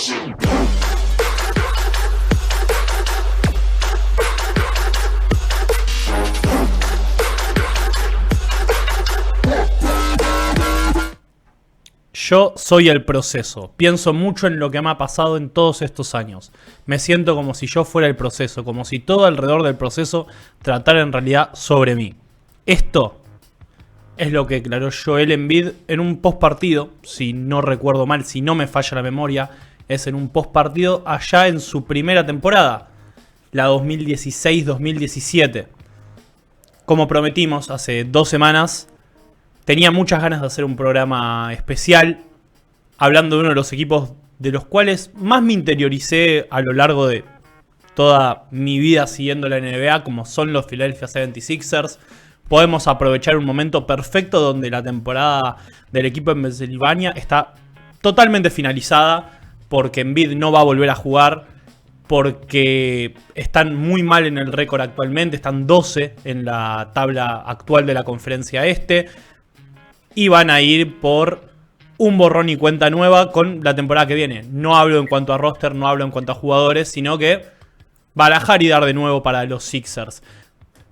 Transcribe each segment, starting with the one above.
Yo soy el proceso. Pienso mucho en lo que me ha pasado en todos estos años. Me siento como si yo fuera el proceso, como si todo alrededor del proceso tratara en realidad sobre mí. Esto es lo que declaró Joel Embiid en un postpartido, si no recuerdo mal, si no me falla la memoria, es en un postpartido allá en su primera temporada, la 2016-2017. Como prometimos hace 2 semanas, tenía muchas ganas de hacer un programa especial hablando de uno de los equipos de los cuales más me interioricé a lo largo de toda mi vida siguiendo la NBA, como son los Philadelphia 76ers. Podemos aprovechar un momento perfecto donde la temporada del equipo en Pensilvania está totalmente finalizada, porque Embiid no va a volver a jugar, porque están muy mal en el récord actualmente, están 12 en la tabla actual de la conferencia este, y van a ir por un borrón y cuenta nueva con la temporada que viene. No hablo en cuanto a roster, no hablo en cuanto a jugadores, sino que barajar y dar de nuevo para los Sixers.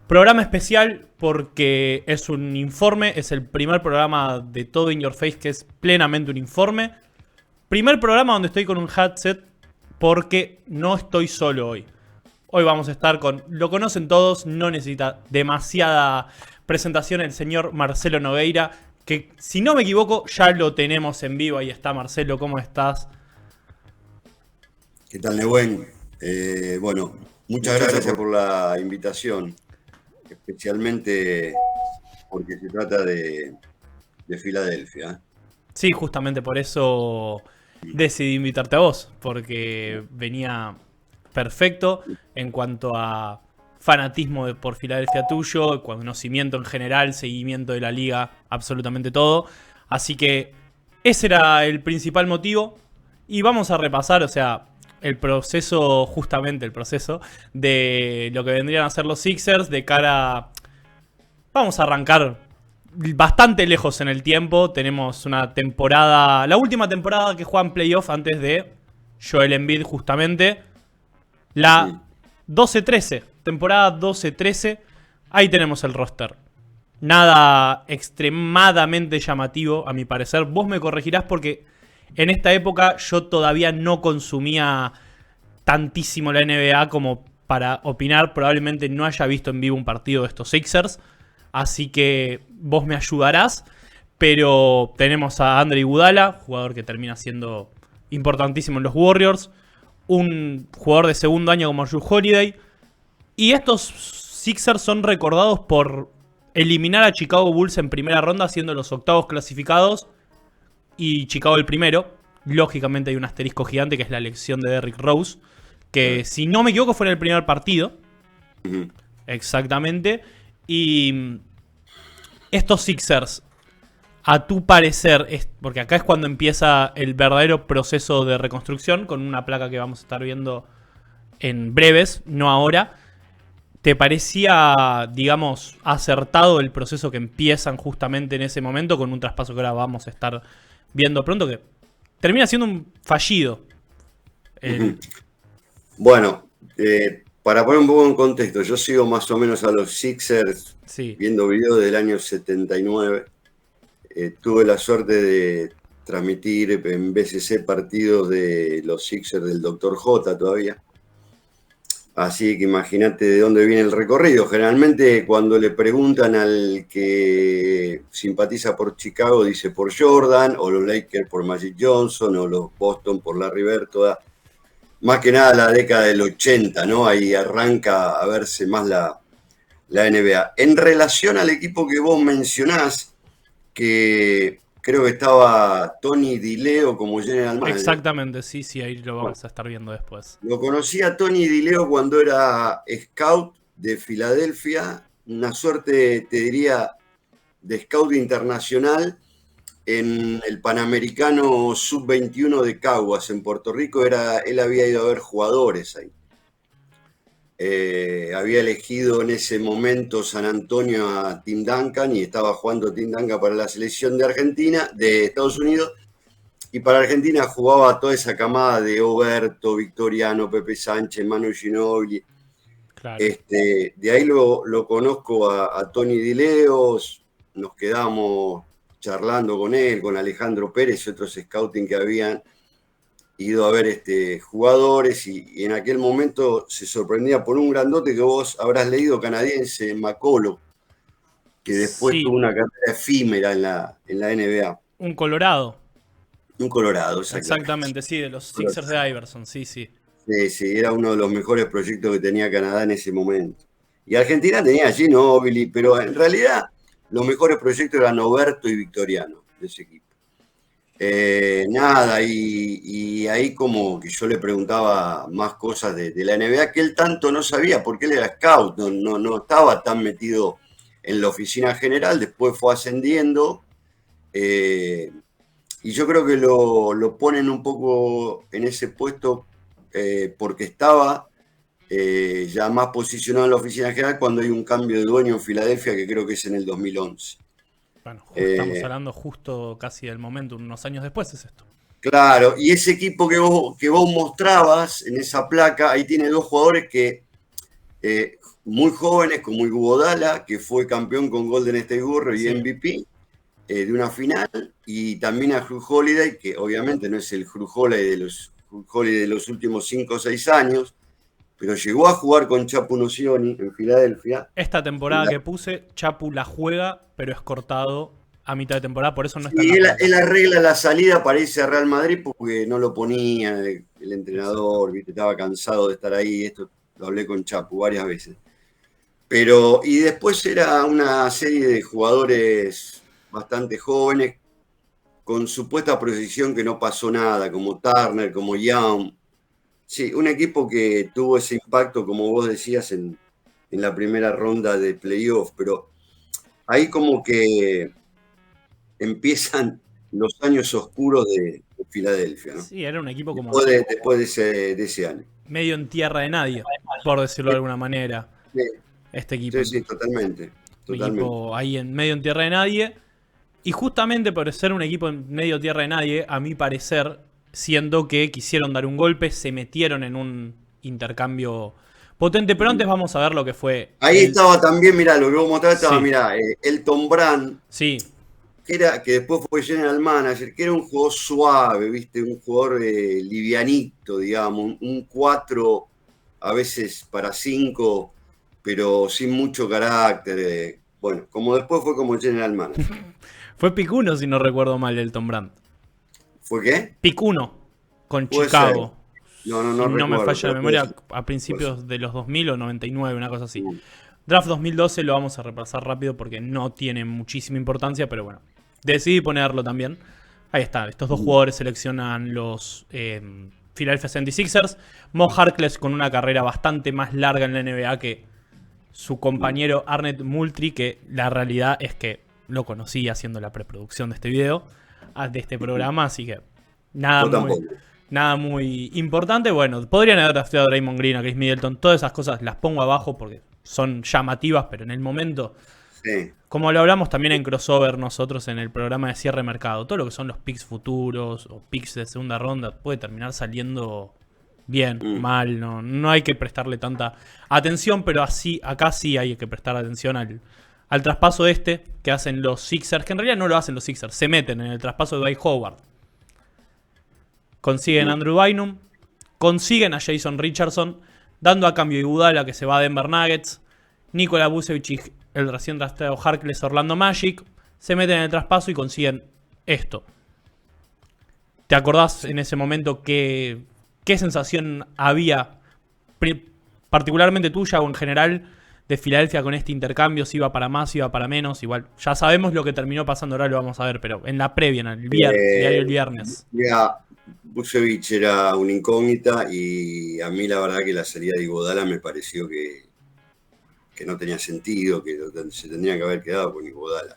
Programa especial porque es un informe, es el primer programa de todo In Your Face que es plenamente un informe. Primer programa donde estoy con un headset porque no estoy solo hoy. Hoy vamos a estar con, lo conocen todos, no necesita demasiada presentación, el señor Marcelo Nogueira, que si no me equivoco ya lo tenemos en vivo. Ahí está Marcelo, ¿cómo estás? ¿Qué tal, Nehuen? Bueno, muchas gracias por la invitación, especialmente porque se trata de Filadelfia. Sí, justamente por eso decidí invitarte a vos, porque venía perfecto en cuanto a fanatismo por Filadelfia tuyo, conocimiento en general, seguimiento de la liga, absolutamente todo. Así que ese era el principal motivo y vamos a repasar, o sea, el proceso, justamente el proceso de lo que vendrían a ser los Sixers de cara. Vamos a arrancar bastante lejos en el tiempo. Tenemos una temporada, la última temporada que juegan playoff antes de Joel Embiid, justamente. La 12-13, temporada 12-13. Ahí tenemos el roster. Nada extremadamente llamativo, a mi parecer. Vos me corregirás porque en esta época yo todavía no consumía tantísimo la NBA como para opinar. Probablemente no haya visto en vivo un partido de estos Sixers. Así que vos me ayudarás. Pero tenemos a Andre Iguodala, jugador que termina siendo importantísimo en los Warriors. Un jugador de segundo año como Jrue Holiday. Y estos Sixers son recordados por eliminar a Chicago Bulls en primera ronda, siendo los octavos clasificados y Chicago el primero. Lógicamente hay un asterisco gigante que es la elección de Derrick Rose, que si no me equivoco fue en el primer partido. Exactamente. Y estos Sixers, a tu parecer, porque acá es cuando empieza el verdadero proceso de reconstrucción, con una placa que vamos a estar viendo en breves, no ahora. ¿Te parecía, digamos, acertado el proceso que empiezan justamente en ese momento con un traspaso que ahora vamos a estar viendo pronto, que termina siendo un fallido? Bueno, para poner un poco en contexto, yo sigo más o menos a los Sixers, sí, viendo videos del año 79. Tuve la suerte de transmitir en BCC partidos de los Sixers del Dr. J todavía. Así que imagínate de dónde viene el recorrido. Generalmente cuando le preguntan al que simpatiza por Chicago, dice por Jordan, o los Lakers por Magic Johnson, o los Boston por Larry Bird, toda, más que nada la década del 80, ¿no? Ahí arranca a verse más la NBA. En relación al equipo que vos mencionás, que creo que estaba Tony DiLeo como general manager. Exactamente, sí, ahí lo vamos a estar viendo después. Lo conocí a Tony DiLeo cuando era scout de Filadelfia, una suerte, te diría, de scout internacional en el Panamericano Sub-21 de Caguas, en Puerto Rico. Él había ido a ver jugadores ahí. Había elegido en ese momento San Antonio a Tim Duncan y estaba jugando Tim Duncan para la selección de Argentina, de Estados Unidos. Y para Argentina jugaba toda esa camada de Oberto, Victoriano, Pepe Sánchez, Manu Ginóbili. Claro. De ahí lo conozco a Tony Di Leos, nos quedamos charlando con él, con Alejandro Pérez y otros scouting que habían ido a ver jugadores, y en aquel momento se sorprendía por un grandote que vos habrás leído, canadiense, McCullough, que después tuvo una carrera efímera en la NBA. Un Colorado. Un Colorado, exactamente, sí, de los Sixers de Iverson, sí. Sí, era uno de los mejores proyectos que tenía Canadá en ese momento. Y Argentina tenía a Ginóbili, pero en realidad los mejores proyectos eran Oberto y Victoriano de ese equipo. Nada, y ahí como que yo le preguntaba más cosas de la NBA que él tanto no sabía, porque él era scout, no estaba tan metido en la oficina general, después fue ascendiendo, y yo creo que lo ponen un poco en ese puesto porque estaba ya más posicionado en la oficina general cuando hay un cambio de dueño en Filadelfia, que creo que es en el 2011. Bueno, estamos hablando justo casi del momento, unos años después es esto. Claro, y ese equipo que vos mostrabas en esa placa, ahí tiene dos jugadores que muy jóvenes, como Iguodala, que fue campeón con Golden State Warriors y MVP de una final, y también a Jrue Holiday, que obviamente no es el Jrue Holiday de los últimos 5 o 6 años, pero llegó a jugar con Chapu Nocioni en Filadelfia. Esta temporada que puse, Chapu la juega, pero es cortado a mitad de temporada, por eso no está. Y él arregla la salida para irse a Real Madrid porque no lo ponía el entrenador, ¿viste? Estaba cansado de estar ahí. Esto lo hablé con Chapu varias veces. Y después era una serie de jugadores bastante jóvenes, con supuesta proyección que no pasó nada, como Turner, como Young. Sí, un equipo que tuvo ese impacto, como vos decías, en la primera ronda de playoff, pero ahí como que empiezan los años oscuros de Filadelfia, ¿no? Sí, era un equipo como... Después de ese año. Medio en tierra de nadie, por decirlo de alguna manera. Sí. Este equipo. Sí, totalmente. Un equipo ahí medio en tierra de nadie. Y justamente por ser un equipo en medio tierra de nadie, a mi parecer, siendo que quisieron dar un golpe, se metieron en un intercambio potente. Pero antes vamos a ver lo que fue. Ahí estaba también, mirá, lo que vos mostraste, estaba, mirá, Elton Brand. Sí. Que después fue general manager, que era un jugador suave, ¿viste? Un jugador livianito, digamos, un 4, a veces para 5, pero sin mucho carácter. Bueno, como después fue como general manager. Fue pick 1, si no recuerdo mal, Elton Brand. ¿Fue qué? Pick 1 con Chicago. No me falla la memoria, a principios de los 2000 o 99, una cosa así. Draft 2012 lo vamos a repasar rápido porque no tiene muchísima importancia, pero bueno, decidí ponerlo también. Ahí está, estos dos jugadores seleccionan los Philadelphia 76ers. Mo Harkless con una carrera bastante más larga en la NBA que su compañero Arnett Moultrie, que la realidad es que lo conocí haciendo la preproducción de este video, de este programa, así que nada muy importante. Bueno, podrían haber drafteado a Draymond Green, a Chris Middleton, todas esas cosas las pongo abajo porque son llamativas, pero en el momento, como lo hablamos también en Crossover nosotros en el programa de cierre de mercado, todo lo que son los picks futuros o picks de segunda ronda puede terminar saliendo bien, mal, no hay que prestarle tanta atención, pero acá sí hay que prestar atención al traspaso que hacen los Sixers, que en realidad no lo hacen los Sixers, se meten en el traspaso de Dwight Howard. Consiguen a Andrew Bynum, consiguen a Jason Richardson, dando a cambio Iguodala, que se va a Denver Nuggets, Nikola Vucevic y el recién drafteado Harkless Orlando Magic, se meten en el traspaso y consiguen esto. ¿Te acordás en ese momento qué sensación había, particularmente tuya o en general, de Filadelfia con este intercambio? Si iba para más, si iba para menos. Igual ya sabemos lo que terminó pasando, ahora lo vamos a ver, pero en la previa, en el diario el viernes. Vucevic era una incógnita y a mí la verdad que la salida de Iguodala me pareció que no tenía sentido, que se tendría que haber quedado con Iguodala.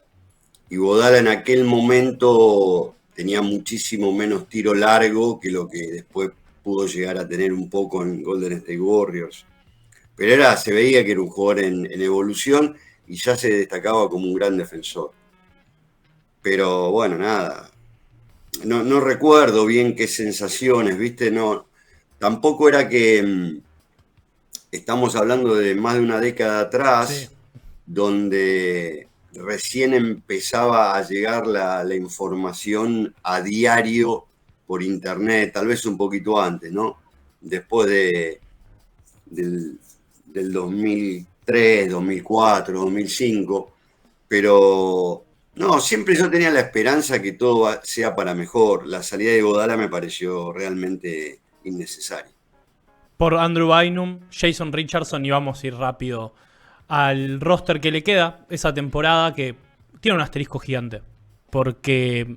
Iguodala en aquel momento tenía muchísimo menos tiro largo que lo que después pudo llegar a tener un poco en Golden State Warriors. Pero se veía que era un jugador en evolución y ya se destacaba como un gran defensor. Pero bueno, nada. no recuerdo bien qué sensaciones, ¿viste? No, tampoco era que estamos hablando de más de una década atrás, Sí. donde recién empezaba a llegar la información a diario por internet, tal vez un poquito antes, ¿no? Después del 2003, 2004, 2005, pero no, siempre yo tenía la esperanza que todo sea para mejor. La salida de Godala me pareció realmente innecesaria. Por Andrew Bynum, Jason Richardson, y vamos a ir rápido al roster que le queda esa temporada, que tiene un asterisco gigante. Porque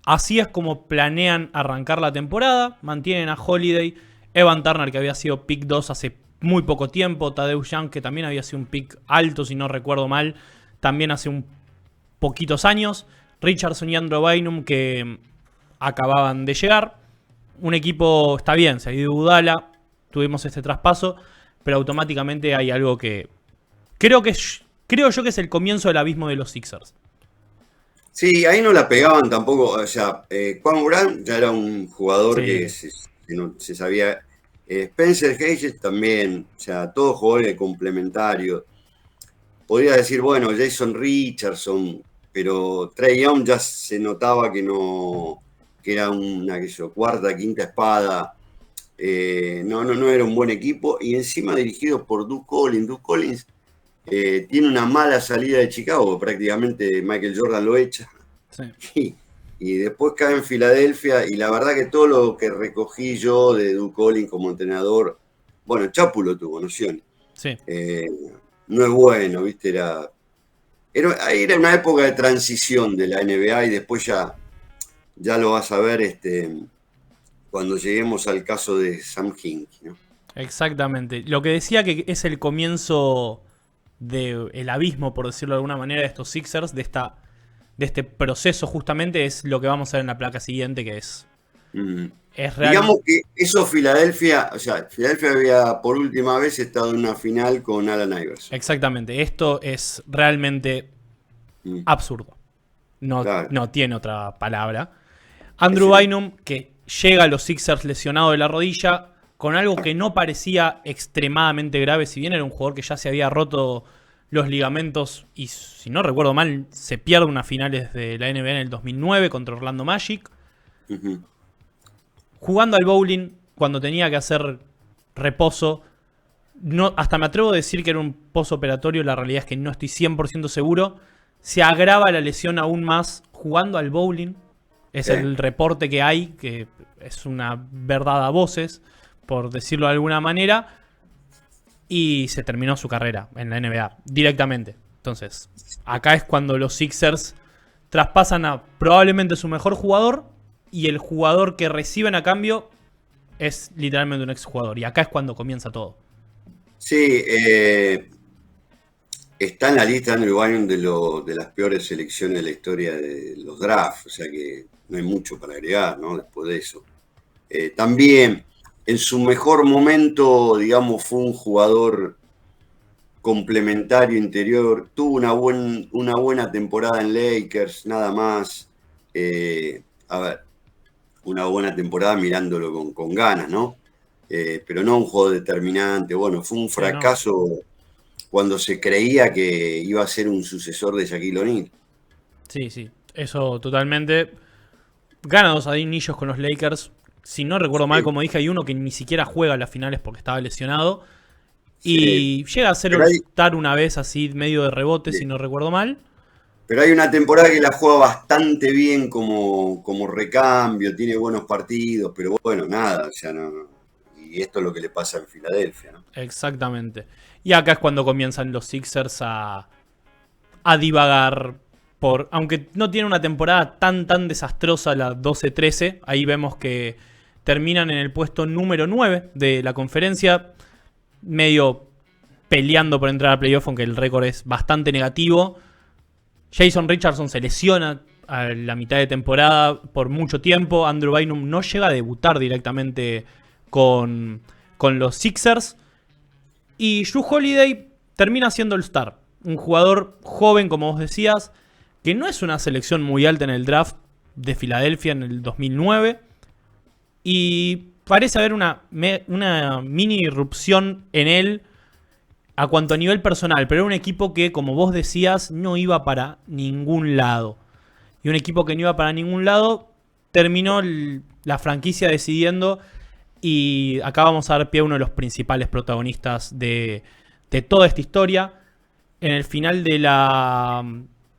así es como planean arrancar la temporada. Mantienen a Holiday, Evan Turner, que había sido pick 2 hace muy poco tiempo, Tadeusz Young, que también había sido un pick alto, si no recuerdo mal, también hace un poquitos años. Richardson y Andrew Bynum, que acababan de llegar. Un equipo, está bien, se ha ido Udala, tuvimos este traspaso, pero automáticamente hay algo que creo yo que es el comienzo del abismo de los Sixers. Sí, ahí no la pegaban tampoco. O sea, Juan Grant ya era un jugador que Sí. se sabía. Spencer Hayes también, o sea, todos jugadores complementarios. Podría decir, bueno, Jason Richardson, pero Trae Young ya se notaba que no, que era una cuarta, quinta espada. No era un buen equipo. Y encima dirigido por Duke Collins. Duke Collins tiene una mala salida de Chicago, prácticamente Michael Jordan lo echa. Sí. Y después cae en Filadelfia, y la verdad que todo lo que recogí yo de Duke Collins como entrenador, bueno, Chapu lo tuvo, noción. Sí. No es bueno, ¿viste? Era una época de transición de la NBA, y después ya lo vas a ver cuando lleguemos al caso de Sam Hinkie, ¿no? Exactamente. Lo que decía que es el comienzo del abismo, por decirlo de alguna manera, de estos Sixers, de este proceso justamente, es lo que vamos a ver en la placa siguiente, que es Digamos realmente... que eso Filadelfia, o sea, Filadelfia había por última vez estado en una final con Allen Iverson. Exactamente. Esto es realmente Mm, absurdo. claro, No tiene otra palabra. es Andrew el, Bynum, que llega a los Sixers lesionado de la rodilla, con algo que no parecía extremadamente grave, si bien era un jugador que ya se había roto los ligamentos y, si no recuerdo mal, se pierde unas finales de la NBA en el 2009 contra Orlando Magic. ujú. Jugando al bowling, cuando tenía que hacer reposo, no, hasta me atrevo a decir que era un postoperatorio, la realidad es que no estoy 100% seguro. Se agrava la lesión aún más jugando al bowling. Es Sí. el reporte que hay, que es una verdad a voces, por decirlo de alguna manera. Y se terminó su carrera en la NBA directamente. Entonces, acá es cuando los Sixers traspasan a probablemente su mejor jugador, y el jugador que reciben a cambio es literalmente un exjugador. Y acá es cuando comienza todo. Sí, está en la lista Andrew Bynum de las peores selecciones de la historia de los drafts, o sea que no hay mucho para agregar, ¿no? Después de eso. También, en su mejor momento, digamos, fue un jugador complementario interior, tuvo una buena temporada en Lakers, nada más. A ver, una buena temporada mirándolo con ganas, ¿no? Pero no un juego determinante. Bueno, fue un Sí, no. fracaso cuando se creía que iba a ser un sucesor de Shaquille O'Neal. Sí, sí. Eso totalmente. Gana 2 anillos con los Lakers. Si no recuerdo mal, Sí, como dije, hay uno que ni siquiera juega las finales porque estaba lesionado. sí. Y llega a ser Pero hay, All-Star una vez así, medio de rebote, si sí. no recuerdo mal. Pero hay una temporada que la juega bastante bien como recambio, tiene buenos partidos, pero bueno, nada, o sea, no. Y esto es lo que le pasa en Filadelfia, ¿no? Exactamente. Y acá es cuando comienzan los Sixers a divagar. Aunque no tiene una temporada tan desastrosa, la 12-13, ahí vemos que terminan en el puesto número 9 de la conferencia, medio peleando por entrar a playoff, aunque el récord es bastante negativo. Jason Richardson se lesiona a la mitad de temporada por mucho tiempo. Andrew Bynum no llega a debutar directamente con los Sixers. Y Jrue Holiday termina siendo el star. Un jugador joven, como vos decías, que no es una selección muy alta en el draft, de Filadelfia en el 2009. Y parece haber una mini irrupción en él a cuanto a nivel personal. Pero era un equipo que, como vos decías, no iba para ningún lado. Y un equipo que no iba para ningún lado, terminó la franquicia decidiendo. Y acá vamos a dar pie a uno de los principales protagonistas de toda esta historia. En el final de la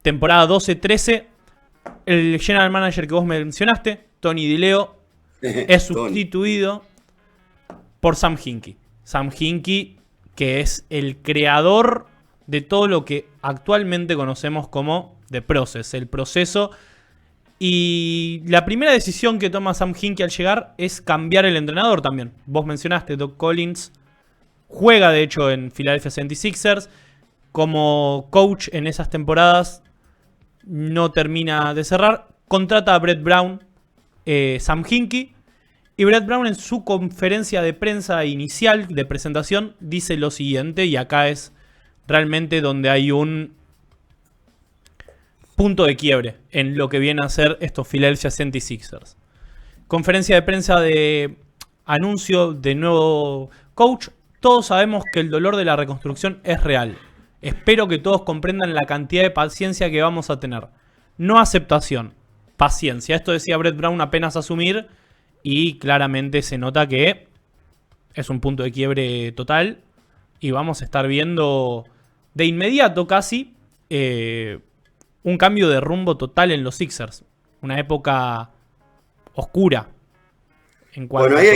temporada 12-13, el general manager que vos mencionaste, Tony DiLeo, es sustituido por Sam Hinkie. Sam Hinkie, que es el creador de todo lo que actualmente conocemos como The Process, el proceso. Y la primera decisión que toma Sam Hinkie al llegar es cambiar el entrenador también. Vos mencionaste, Doug Collins juega de hecho en Philadelphia 76ers. Como coach en esas temporadas no termina de cerrar. Contrata a Brett Brown, Sam Hinkie. Y Brett Brown en su conferencia de prensa inicial de presentación dice lo siguiente. Y acá es realmente donde hay un punto de quiebre en lo que vienen a ser estos Philadelphia 76ers. Conferencia de prensa de anuncio de nuevo coach. Todos sabemos que el dolor de la reconstrucción es real. Espero que todos comprendan la cantidad de paciencia que vamos a tener. No aceptación, paciencia. Esto decía Brett Brown apenas asumir y claramente se nota que es un punto de quiebre total y vamos a estar viendo de inmediato casi un cambio de rumbo total en los Sixers. Una época oscura. En cuanto bueno, ahí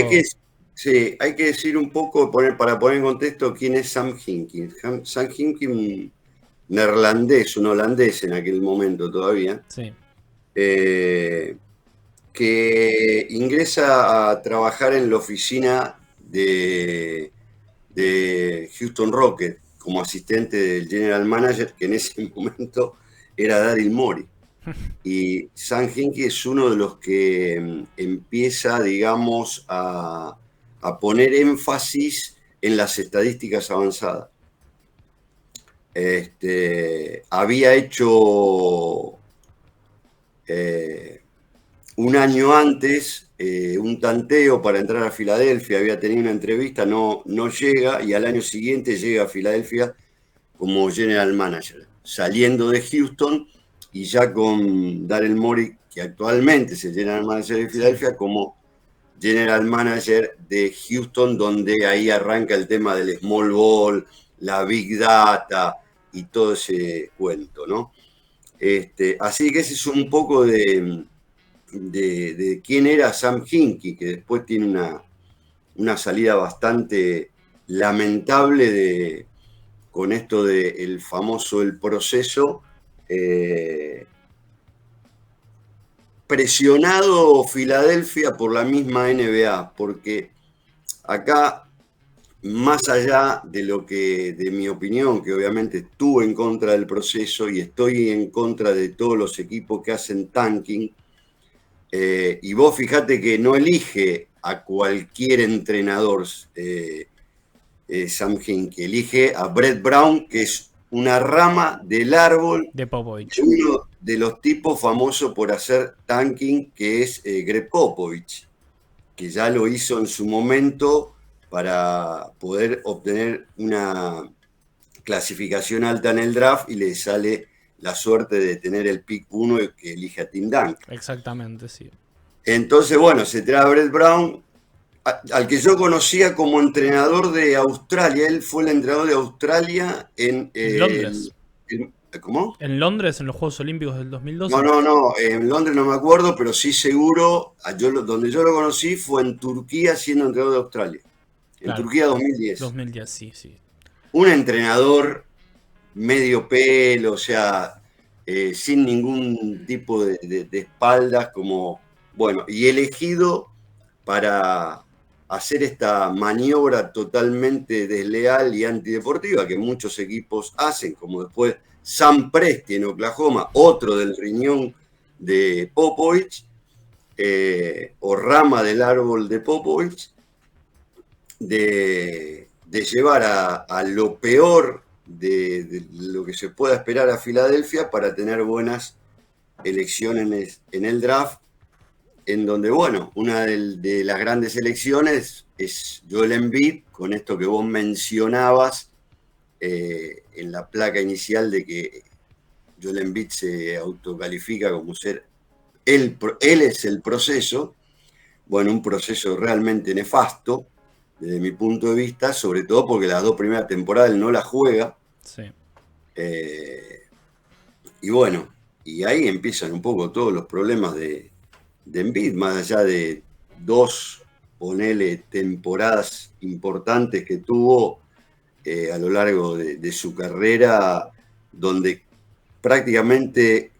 hay que decir un poco, para poner en contexto, quién es Sam Hinkie. Sam Hinkie, un neerlandés, un holandés en aquel momento todavía, sí. Que ingresa a trabajar en la oficina de Houston Rockets como asistente del general manager, que en ese momento era Daryl Morey. Y Sam Hinkie es uno de los que empieza, digamos, a poner énfasis en las estadísticas avanzadas. Había hecho un año antes un tanteo para entrar a Filadelfia, había tenido una entrevista, no llega, y al año siguiente llega a Filadelfia como general manager, saliendo de Houston y ya con Daryl Morey, que actualmente es el general manager de Filadelfia, como general manager de Houston, donde ahí arranca el tema del small ball, la big data y todo ese cuento, ¿no? Así que ese es un poco de quién era Sam Hinkie, que después tiene una salida bastante lamentable con esto del famoso El Proceso. Presionado Filadelfia por la misma NBA, porque acá, más allá de mi opinión, que obviamente estuve en contra del proceso y estoy en contra de todos los equipos que hacen tanking, y vos fijate que no elige a cualquier entrenador Sam Hinkie, elige a Brett Brown, que es una rama del árbol de Popovich. Uno de los tipos famosos por hacer tanking, que es Greg Popovich, que ya lo hizo en su momento para poder obtener una clasificación alta en el draft y le sale la suerte de tener el pick 1 que elige a Tim Duncan. Exactamente, sí. Entonces, bueno, se trae a Brett Brown, al que yo conocía como entrenador de Australia. Él fue el entrenador de Australia en Londres. ¿Cómo? En Londres, en los Juegos Olímpicos del 2012. No, en Londres no me acuerdo, pero sí seguro, donde yo lo conocí fue en Turquía siendo entrenador de Australia. En Turquía 2010. 2010, sí. Un entrenador medio pelo, o sea, sin ningún tipo de espaldas, como, bueno, y elegido para hacer esta maniobra totalmente desleal y antideportiva que muchos equipos hacen, como después Sam Presti en Oklahoma, otro del riñón de Popovich, o rama del árbol de Popovich, de llevar a lo peor de lo que se pueda esperar a Filadelfia para tener buenas elecciones en el draft, en donde, bueno, una de las grandes elecciones es Joel Embiid, con esto que vos mencionabas en la placa inicial de que Joel Embiid se autocalifica como ser, él es el proceso, bueno, un proceso realmente nefasto, desde mi punto de vista, sobre todo porque las 2 primeras temporadas él no las juega. Sí. Y bueno, y ahí empiezan un poco todos los problemas de Embiid, más allá de 2, ponele, temporadas importantes que tuvo a lo largo de su carrera, donde prácticamente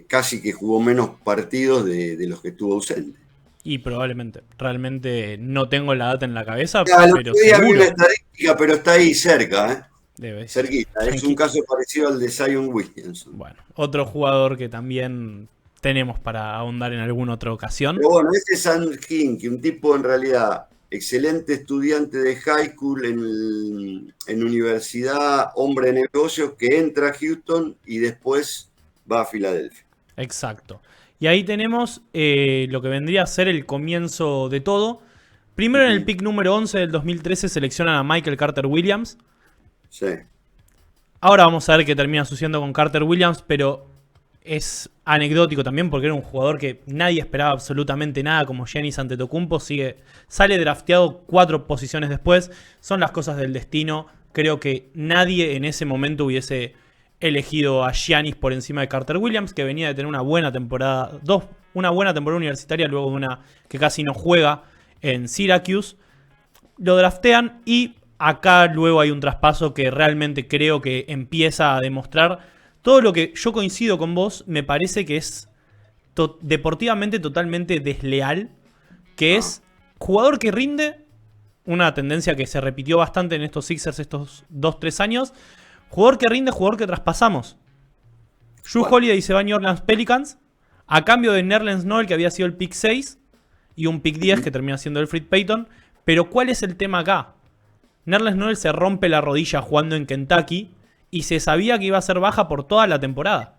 casi que jugó menos partidos de los que estuvo ausente. Y probablemente. Realmente no tengo la data en la cabeza, Claro, pero había una seguro. estadística, pero está ahí cerca, ¿eh? Debe ser. Cerquita. Es un caso parecido al de Zion Williamson. Bueno, otro jugador que también tenemos para ahondar en alguna otra ocasión. Pero bueno, este es Sam Hinkie, un tipo en realidad excelente estudiante de high school en universidad, hombre de negocios, que entra a Houston y después va a Filadelfia. Exacto. Y ahí tenemos lo que vendría a ser el comienzo de todo. Primero en el pick número 11 del 2013 seleccionan a Michael Carter Williams. Sí. Ahora vamos a ver qué termina sucediendo con Carter Williams, pero es anecdótico también porque era un jugador que nadie esperaba absolutamente nada, como Giannis Antetokounmpo. Sale drafteado 4 posiciones después. Son las cosas del destino. Creo que nadie en ese momento hubiese elegido a Giannis por encima de Carter Williams, que venía de tener una buena temporada, una buena temporada universitaria, luego de una que casi no juega en Syracuse. Lo draftean y acá luego hay un traspaso que realmente creo que empieza a demostrar todo lo que yo coincido con vos. Me parece que es deportivamente totalmente desleal, que es jugador que rinde, una tendencia que se repitió bastante en estos Sixers estos 2-3 años. Jugador que rinde, jugador que traspasamos. Jrue Holiday se va a New Orleans Pelicans a cambio de Nerlens Noel, que había sido el pick 6, y un pick 10 que termina siendo Elfrid Payton. Pero ¿cuál es el tema acá? Nerlens Noel se rompe la rodilla jugando en Kentucky y se sabía que iba a ser baja por toda la temporada.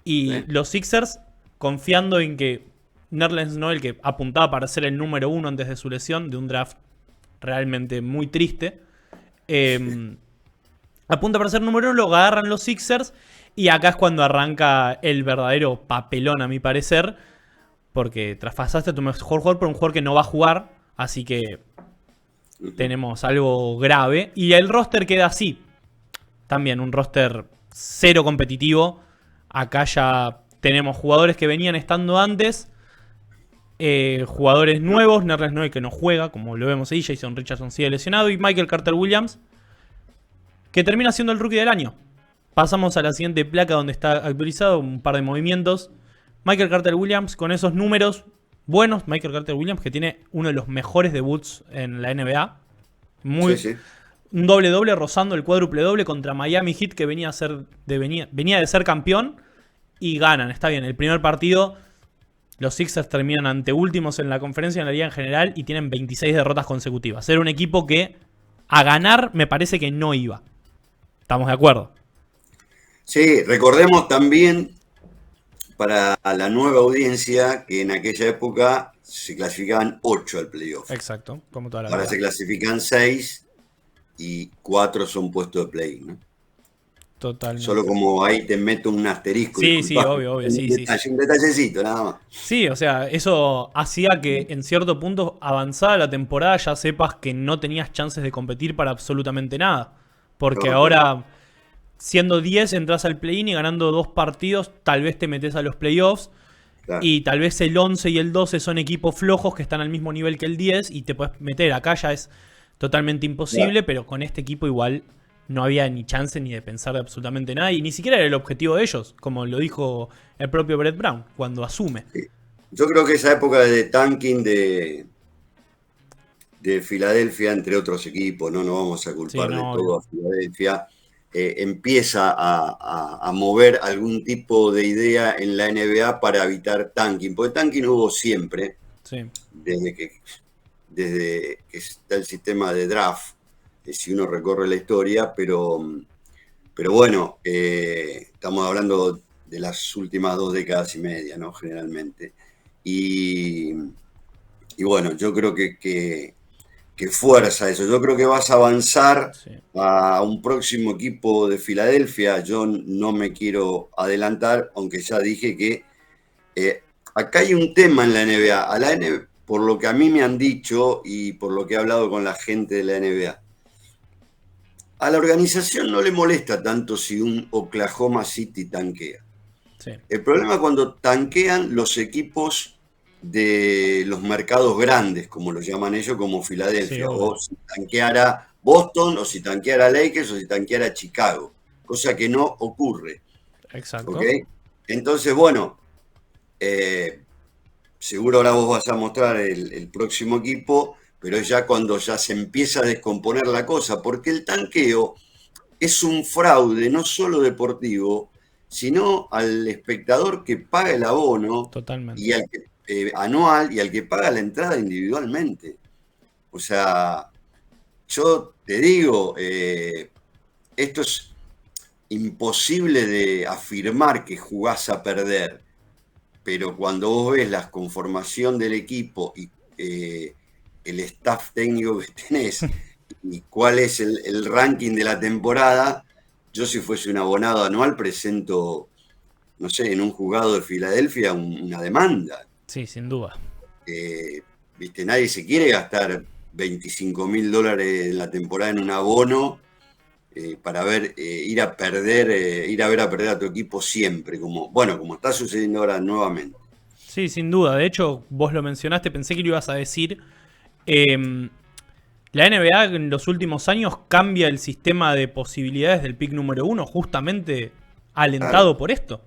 Y los Sixers, confiando en que Nerlens Noel, que apuntaba para ser el número 1 antes de su lesión, de un draft realmente muy triste, apunta para ser número 1, lo agarran los Sixers. Y acá es cuando arranca el verdadero papelón, a mi parecer, porque traspasaste a tu mejor jugador por un jugador que no va a jugar. Así que tenemos algo grave. Y el roster queda así. También un roster cero competitivo. Acá ya tenemos jugadores que venían estando antes. Jugadores nuevos. Nerlens Noel, que no juega, como lo vemos ahí. Jason Richardson sigue lesionado. Y Michael Carter Williams, que termina siendo el rookie del año. Pasamos a la siguiente placa donde está actualizado un par de movimientos. Michael Carter Williams con esos números buenos. Michael Carter Williams, que tiene uno de los mejores debuts en la NBA. Un doble-doble rozando el cuádruple-doble contra Miami Heat, que venía de ser campeón. Y ganan, está bien. El primer partido, los Sixers terminan anteúltimos en la conferencia, en la liga en general, y tienen 26 derrotas consecutivas. Era un equipo que a ganar me parece que no iba. ¿Estamos de acuerdo? Sí, recordemos también para la nueva audiencia que en aquella época se clasificaban 8 al playoff. Exacto, como toda la Ahora se clasifican 6 y 4 son puestos de play, ¿no? Totalmente. Solo como ahí te meto un asterisco. Sí, sí, obvio. Un detallecito, nada más. Sí, o sea, eso hacía que en cierto punto, avanzada la temporada, ya sepas que no tenías chances de competir para absolutamente nada. Porque ahora, siendo 10, entras al play-in y ganando 2 partidos, tal vez te metes a los playoffs. Claro. Y tal vez el 11 y el 12 son equipos flojos que están al mismo nivel que el 10 y te puedes meter. Acá ya es totalmente imposible, pero con este equipo igual no había ni chance ni de pensar de absolutamente nada. Y ni siquiera era el objetivo de ellos, como lo dijo el propio Brett Brown cuando asume. Sí. Yo creo que esa época de tanking de Filadelfia, entre otros equipos, no vamos a culpar de todo a Filadelfia, empieza a mover algún tipo de idea en la NBA para evitar tanking, porque tanking hubo siempre, desde que está el sistema de draft, si uno recorre la historia, pero bueno, estamos hablando de las últimas 2 décadas y media, ¿no? Generalmente. Y, y bueno, yo creo que fuerza eso. Yo creo que vas a avanzar Sí. a un próximo equipo de Filadelfia. Yo no me quiero adelantar, aunque ya dije que acá hay un tema en la NBA. A la NBA, por lo que a mí me han dicho y por lo que he hablado con la gente de la NBA, a la organización no le molesta tanto si un Oklahoma City tanquea. Sí. El problema es cuando tanquean los equipos de los mercados grandes, como lo llaman ellos, como Filadelfia, Sí, o si tanqueara Boston, o si tanqueara Lakers, o si tanqueara Chicago, cosa que no ocurre. Exacto. ¿Ok? Entonces, bueno, seguro ahora vos vas a mostrar el próximo equipo, pero es ya cuando ya se empieza a descomponer la cosa, porque el tanqueo es un fraude no solo deportivo, sino al espectador que paga el abono Totalmente. y al que, anual y al que paga la entrada individualmente. O sea, yo te digo, esto es imposible de afirmar que jugás a perder, pero cuando vos ves la conformación del equipo y el staff técnico que tenés y cuál es el ranking de la temporada, yo si fuese un abonado anual presento, no sé, en un juzgado de Filadelfia una demanda. Sí, sin duda. Viste, nadie se quiere gastar $25.000 en la temporada en un abono para ver, ir a perder, ir a ver a perder a tu equipo siempre, como está sucediendo ahora nuevamente. Sí, sin duda. De hecho, vos lo mencionaste, pensé que lo ibas a decir. Eh, la NBA en los últimos años cambia el sistema de posibilidades del pick número 1, justamente Claro, alentado por esto.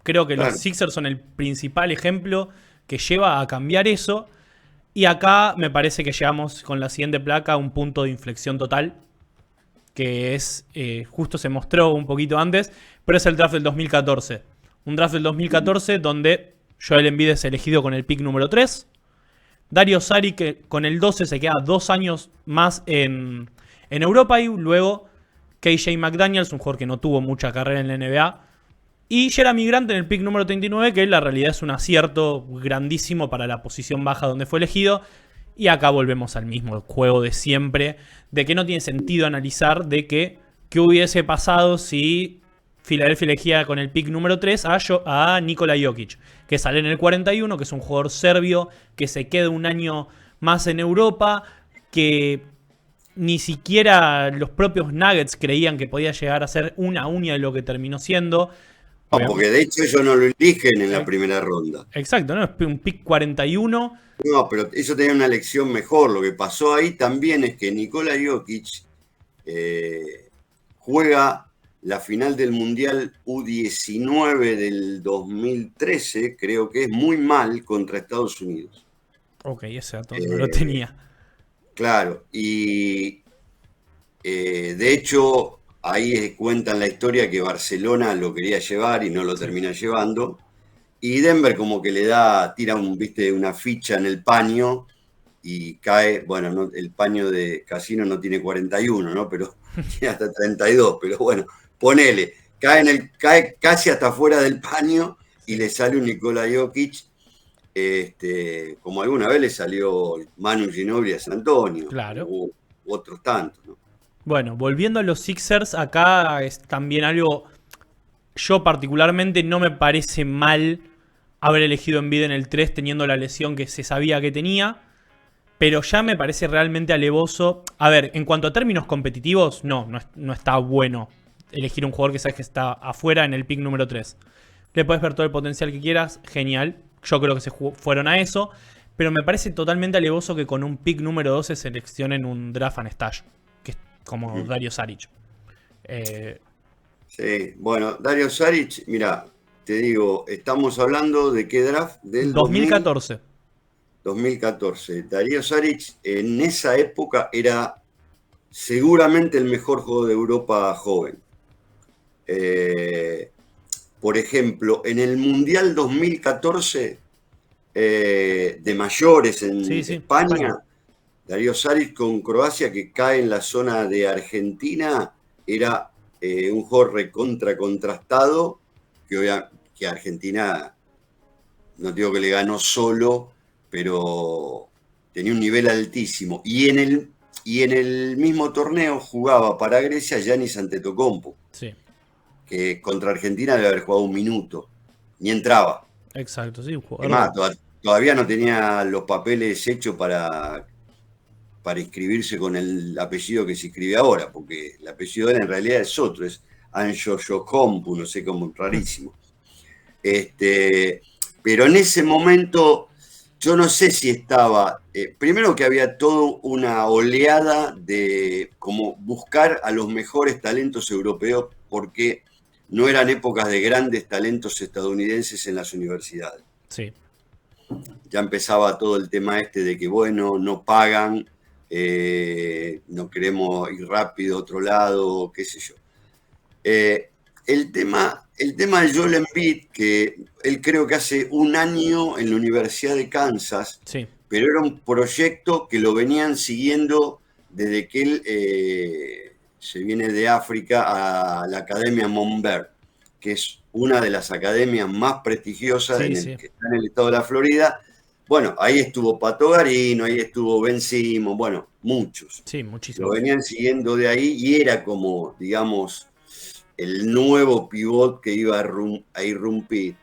Creo que los claro. Sixers son el principal ejemplo que lleva a cambiar eso. Y acá me parece que llegamos con la siguiente placa a un punto de inflexión total, que es, justo se mostró un poquito antes, pero es el draft del 2014. Un draft del 2014 donde Joel Embiid es elegido con el pick número 3. Dario Saric que con el 12 se queda 2 años más en Europa. Y luego KJ McDaniels, un jugador que no tuvo mucha carrera en la NBA. Y Jeremy Grant en el pick número 39, que en la realidad es un acierto grandísimo para la posición baja donde fue elegido. Y acá volvemos al mismo juego de siempre, de que no tiene sentido analizar de que qué hubiese pasado si Filadelfia elegía con el pick número 3 a Nikola Jokic, que sale en el 41, que es un jugador serbio, que se queda un año más en Europa, que ni siquiera los propios Nuggets creían que podía llegar a ser una uña de lo que terminó siendo. Porque de hecho ellos no lo eligen en la primera ronda. Exacto, ¿no? Es un pick 41. No, pero ellos tenían una elección mejor. Lo que pasó ahí también es que Nikola Jokic juega la final del Mundial U19 del 2013, creo que es muy mal, contra Estados Unidos. Ok, ese dato no lo tenía. Claro, y de hecho ahí cuentan la historia que Barcelona lo quería llevar y no lo termina llevando. Y Denver como que tira viste, una ficha en el paño y cae, bueno, el paño de Casino no tiene 41, ¿no? Pero tiene hasta 32, pero bueno, ponele, cae casi hasta fuera del paño y le sale un Nikola Jokic, como alguna vez le salió Manu Ginobili a San Antonio, Claro. u otros tantos, ¿no? Bueno, volviendo a los Sixers, acá es también algo. Yo particularmente no me parece mal haber elegido Embiid en el 3 teniendo la lesión que se sabía que tenía. Pero ya me parece realmente alevoso. A ver, en cuanto a términos competitivos, no está bueno elegir un jugador que sabes que está afuera en el pick número 3. Le puedes ver todo el potencial que quieras, genial. Yo creo que fueron a eso. Pero me parece totalmente alevoso que con un pick número 12 seleccionen un draft and stash, que es como Dario Saric. Sí, bueno, Dario Saric, mira, te digo, estamos hablando de qué draft, del 2014. 2014. Dario Saric en esa época era seguramente el mejor jugador de Europa joven. Por ejemplo, en el Mundial 2014 de mayores en Sí, España, Dario Saric con Croacia, que cae en la zona de Argentina, era un jugador recontra contrastado que Argentina, no digo que le ganó solo, pero tenía un nivel altísimo. Y en el mismo torneo jugaba para Grecia Giannis Antetokounmpo, Sí. que contra Argentina debe haber jugado un minuto, ni entraba. Exacto, sí, un Es jugador. más, todavía no tenía los papeles hechos para inscribirse con el apellido que se inscribe ahora, porque el apellido de él en realidad es otro, es Antetokounmpo, no sé cómo, rarísimo. Pero en ese momento yo no sé si estaba, primero que había toda una oleada de como buscar a los mejores talentos europeos, porque no eran épocas de grandes talentos estadounidenses en las universidades. Sí. Ya empezaba todo el tema de que, bueno, no pagan, no queremos ir rápido a otro lado, qué sé yo. El tema de Joel Embiid, que él creo que hace un año en la Universidad de Kansas, Sí. pero era un proyecto que lo venían siguiendo desde que él se viene de África a la Academia Montverde, que es una de las academias más prestigiosas Sí, que está en el estado de la Florida. Bueno, ahí estuvo Pato Garino, ahí estuvo Ben Simmons, bueno, muchos. Sí, muchísimo. Lo venían siguiendo de ahí y era como, digamos, el nuevo pivot que iba a irrumpir.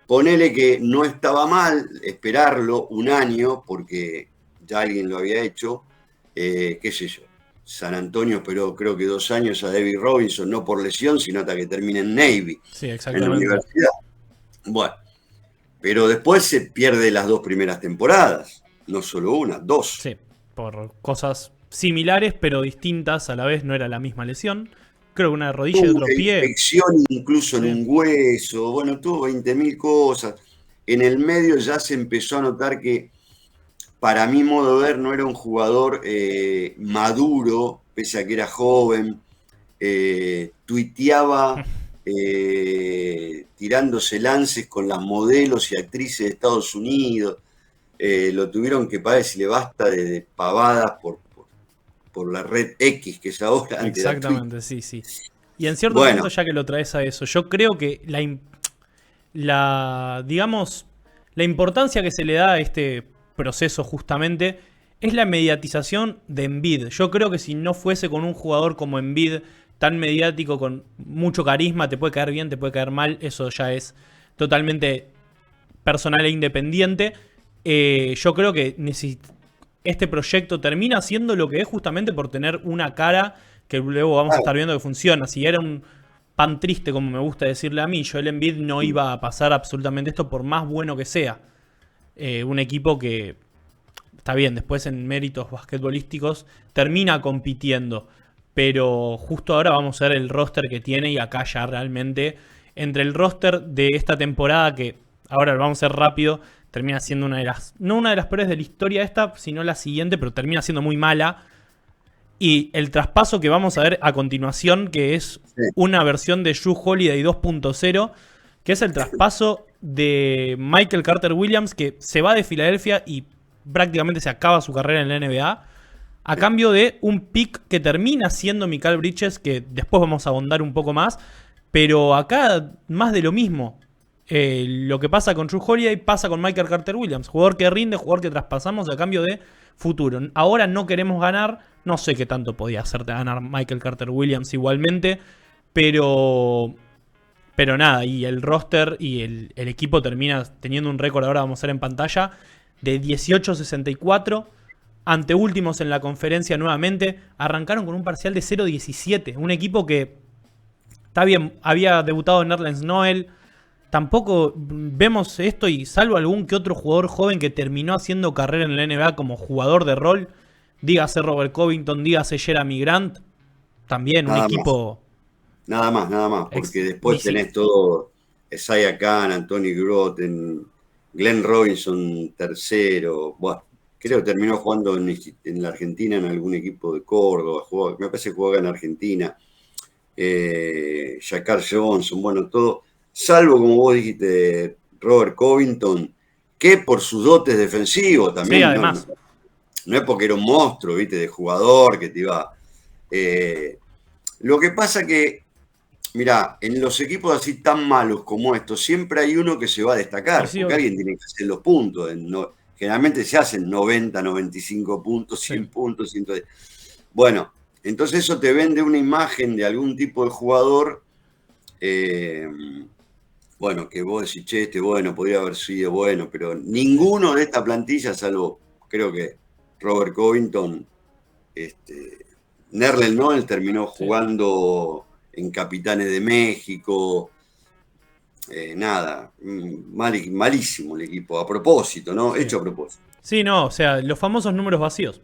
Ponele que no estaba mal esperarlo un año, porque ya alguien lo había hecho, qué sé yo. San Antonio esperó creo que 2 años a David Robinson, no por lesión, sino hasta que termine en Navy, Sí, en la exactamente. universidad. Bueno, pero después se pierde las 2 primeras temporadas, no solo una, 2. Sí, por cosas similares pero distintas a la vez, no era la misma lesión. Creo que una de rodilla y Tuvo otro una pie. infección incluso en Sí. un hueso, bueno, tuvo 20.000 cosas. En el medio ya se empezó a notar que, para mi modo de ver, no era un jugador maduro, pese a que era joven. Tuiteaba tirándose lances con las modelos y actrices de Estados Unidos. Lo tuvieron que pagar, si le basta, de pavadas por la red X, que es ahora, antes era Twitter. Exactamente, sí, sí. Y en cierto Bueno, punto, ya que lo traes a eso, yo creo que digamos, la importancia que se le da a este proceso justamente es la mediatización de Embiid. Yo creo que si no fuese con un jugador como Embiid, tan mediático, con mucho carisma, te puede caer bien, te puede caer mal, eso ya es totalmente personal e independiente. Yo creo que este proyecto termina siendo lo que es justamente por tener una cara que luego vamos a estar viendo que funciona. Si era un pan triste, como me gusta decirle a mí, Joel Embiid no iba a pasar absolutamente esto por más bueno que sea. Un equipo que, está bien, después en méritos basquetbolísticos termina compitiendo. Pero justo ahora vamos a ver el roster que tiene y acá ya realmente, entre el roster de esta temporada, que ahora lo vamos a hacer rápido, termina siendo una de las, no una de las peores de la historia esta, sino la siguiente, pero termina siendo muy mala. Y el traspaso que vamos a ver a continuación, que es una versión de Jrue Holiday 2.0, que es el traspaso de Michael Carter Williams, que se va de Filadelfia y prácticamente se acaba su carrera en la NBA, a cambio de un pick que termina siendo Mikal Bridges, que después vamos a ahondar un poco más, pero acá más de lo mismo. Lo que pasa con Jrue Holiday pasa con Michael Carter Williams, jugador que rinde, jugador que traspasamos a cambio de futuro. Ahora no queremos ganar, no sé qué tanto podía hacerte ganar Michael Carter Williams igualmente, pero nada, y el roster y el equipo termina teniendo un récord, ahora vamos a ver en pantalla, de 18-64, anteúltimos en la conferencia nuevamente, arrancaron con un parcial de 0-17, un equipo que, está bien, había debutado en Nerlens Noel, tampoco vemos esto y salvo algún que otro jugador joven que terminó haciendo carrera en la NBA como jugador de rol, dígase Robert Covington, dígase Jeremy Grant, también un nada más. equipo... Nada más, porque después tenés todo, Isaiah Khan, Anthony Grotten, Glenn Robinson tercero, bueno, creo que terminó jugando en la Argentina en algún equipo de Córdoba, me parece que jugó acá en Argentina, Jakar Johnson, bueno, todo, salvo como vos dijiste, Robert Covington, que por sus dotes defensivos también, Sí, además. No es porque era un monstruo, viste, de jugador que te iba... lo que pasa que Mirá, en los equipos así tan malos como estos, siempre hay uno que se va a destacar, Sí, porque alguien tiene que hacer los puntos. Generalmente se hacen 90, 95 puntos, 100 sí. puntos, 110. Bueno, entonces eso te vende una imagen de algún tipo de jugador, eh, bueno, que vos decís, che, este bueno, podría haber sido bueno, pero ninguno de esta plantilla, salvo creo que Robert Covington, Nerlens Noel terminó Sí. jugando en Capitanes de México. Nada, malísimo el equipo, a propósito, ¿no? Sí. Hecho a propósito. Sí, no, o sea, los famosos números vacíos. Sí,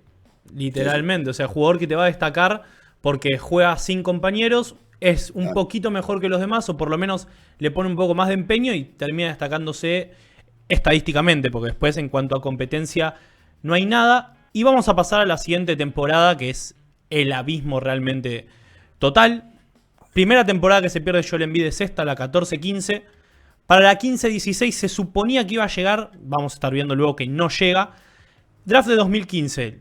sí, Literalmente. O sea, jugador que te va a destacar porque juega sin compañeros, es un claro. poquito mejor que los demás, o por lo menos le pone un poco más de empeño y termina destacándose estadísticamente, porque después en cuanto a competencia no hay nada. Y vamos a pasar a la siguiente temporada, que es el abismo realmente total. Primera temporada que se pierde Joel Embiid es esta, la 14-15. Para la 15-16 se suponía que iba a llegar, vamos a estar viendo luego que no llega. Draft de 2015.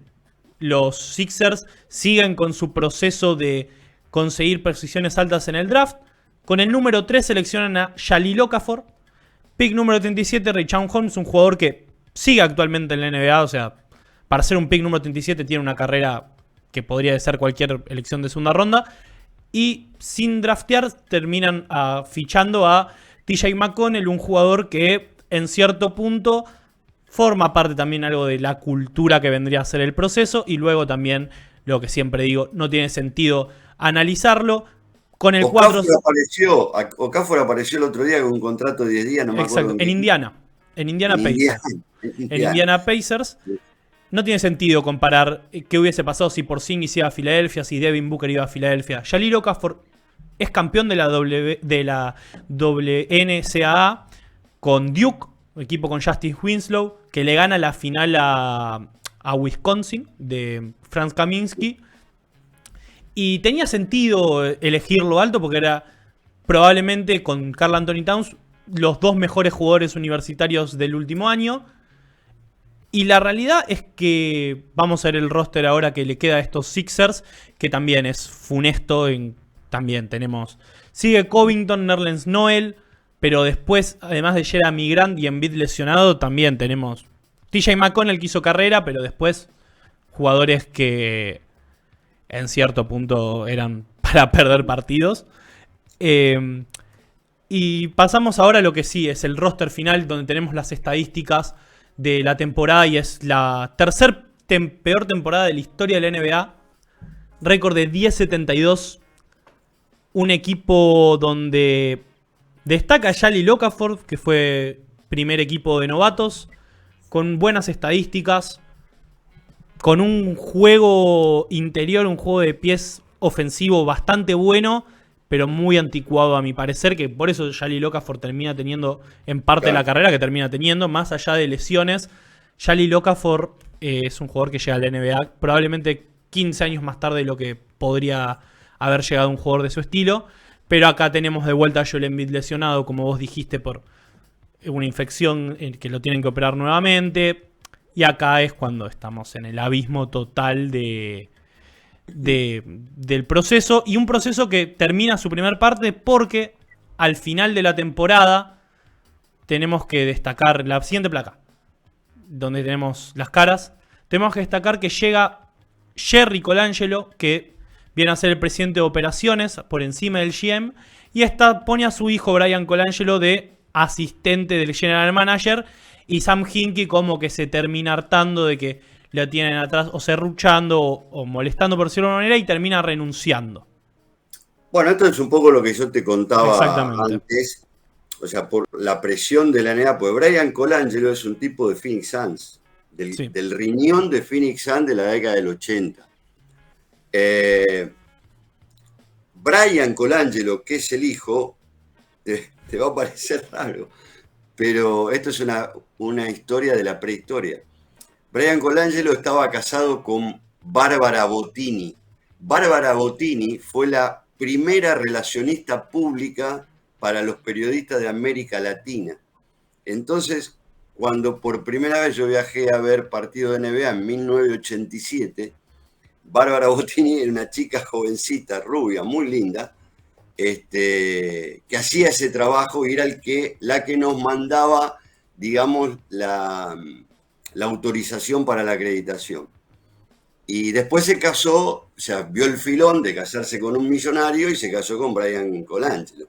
Los Sixers siguen con su proceso de conseguir posiciones altas en el draft. Con el número 3 seleccionan a Jahlil Okafor. Pick número 37, Richaun Holmes, un jugador que sigue actualmente en la NBA. O sea, para ser un pick número 37 tiene una carrera que podría ser cualquier elección de segunda ronda. Y sin draftear terminan fichando a TJ McConnell, un jugador que en cierto punto forma parte también algo de la cultura que vendría a ser el proceso. Y luego también, lo que siempre digo, no tiene sentido analizarlo. Con el 4... Okafor apareció el otro día con un contrato de 10 días, no me acuerdo Exacto, en en qué equipo. Indiana. En Indiana En Indiana. Pacers. En Indiana Pacers. No tiene sentido comparar qué hubiese pasado si Porzingis iba a Filadelfia, si Devin Booker iba a Filadelfia. Jahlil Okafor es campeón de la WNCAA con Duke, equipo con Justice Winslow, que le gana la final a Wisconsin de Franz Kaminsky. Y tenía sentido elegirlo alto porque era probablemente con Karl Anthony Towns los dos mejores jugadores universitarios del último año. Y la realidad es que vamos a ver el roster ahora que le queda a estos Sixers, que también es funesto. También tenemos... Sigue Covington, Nerlens Noel, pero después, además de Jeremy Grant y Embiid lesionado, también tenemos TJ McConnell que hizo carrera, pero después jugadores que en cierto punto eran para perder partidos. Y pasamos ahora a lo que sí es el roster final, donde tenemos las estadísticas de la temporada y es la peor temporada de la historia de la NBA. Récord de 10-72. Un equipo donde destaca Jahlil Okafor, que fue primer equipo de novatos, con buenas estadísticas, con un juego interior, un juego de pies ofensivo bastante bueno, pero muy anticuado a mi parecer, que por eso Jahlil Okafor termina teniendo en parte la carrera que termina teniendo, más allá de lesiones. Jahlil Okafor es un jugador que llega a la NBA probablemente 15 años más tarde de lo que podría haber llegado un jugador de su estilo, pero acá tenemos de vuelta a Joel Embiid lesionado, como vos dijiste, por una infección que lo tienen que operar nuevamente, y acá es cuando estamos en el abismo total del proceso, y un proceso que termina su primer parte porque al final de la temporada tenemos que destacar la siguiente placa, donde tenemos las caras. Tenemos que destacar que llega Jerry Colangelo, que viene a ser el presidente de operaciones por encima del GM, y pone a su hijo Brian Colangelo de asistente del general manager, y Sam Hinkie como que se termina hartando de que lo tienen atrás o serruchando o molestando por decirlo de una manera, y termina renunciando. Bueno, esto es un poco lo que yo te contaba antes. O sea, por la presión de la NBA, pues Brian Colangelo es un tipo de Phoenix Suns, del riñón de Phoenix Suns de la década del 80. Brian Colangelo, que es el hijo, te va a parecer raro, pero esto es una historia de la prehistoria. Brian Colangelo estaba casado con Bárbara Bottini. Bárbara Bottini fue la primera relacionista pública para los periodistas de América Latina. Entonces, cuando por primera vez yo viajé a ver partidos de NBA en 1987, Bárbara Bottini era una chica jovencita, rubia, muy linda, que hacía ese trabajo y era la que nos mandaba, digamos, la autorización para la acreditación. Y después se casó, o sea, vio el filón de casarse con un millonario y se casó con Brian Colangelo.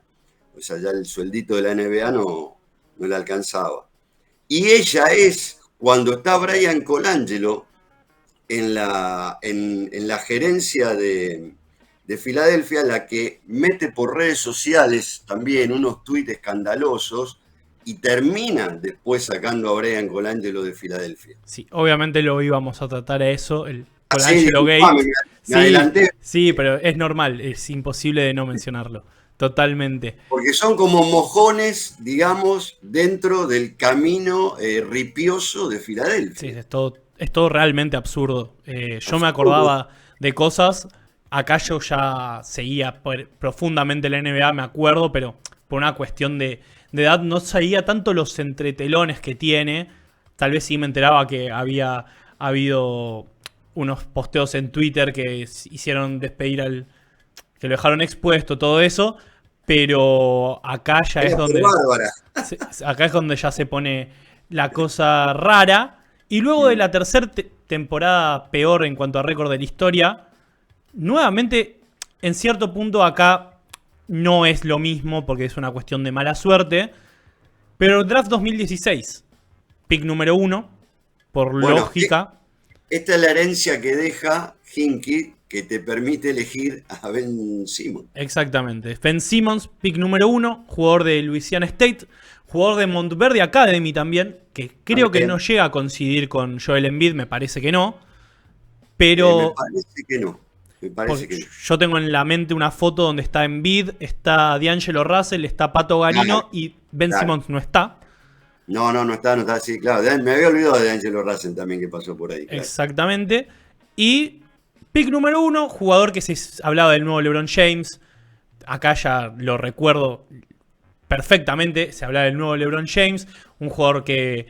O sea, ya el sueldito de la NBA no le alcanzaba. Y ella es, cuando está Brian Colangelo en la gerencia de Filadelfia, la que mete por redes sociales también unos tuits escandalosos y termina después sacando a Brian Colangelo de Filadelfia. Sí, obviamente lo íbamos a tratar a eso, el Sí, Colangelo Gate. me adelanté. Sí, pero es normal, es imposible de no mencionarlo. Totalmente. Porque son como mojones, digamos, dentro del camino ripioso de Filadelfia. Sí, es todo realmente absurdo. Yo me acordaba de cosas. Acá yo ya seguía profundamente la NBA, me acuerdo, pero por una cuestión de edad no seguía tanto los entretelones que tiene. Tal vez sí me enteraba que había habido unos posteos en Twitter que hicieron despedir que lo dejaron expuesto, todo eso. Pero acá ya es donde... Acá es donde ya se pone la cosa rara. Y luego de la tercera temporada peor en cuanto a récord de la historia, nuevamente, en cierto punto acá no es lo mismo porque es una cuestión de mala suerte. Pero draft 2016, pick número 1, por lógica. Esta es la herencia que deja Hinkie, que te permite elegir a Ben Simmons. Exactamente. Ben Simmons, pick número 1, jugador de Louisiana State, jugador de Montverde Academy también, que creo que no llega a coincidir con Joel Embiid, me parece que no. Pero... me parece que no. Yo tengo en la mente una foto donde está Embiid, está D'Angelo Russell, está Pato Garino y Ben Simmons no está. No está, sí, claro. Me había olvidado de D'Angelo Russell también que pasó por ahí. Claro. Exactamente. Y pick número 1, jugador que se hablaba del nuevo LeBron James. Acá ya lo recuerdo perfectamente. Se hablaba del nuevo LeBron James. Un jugador que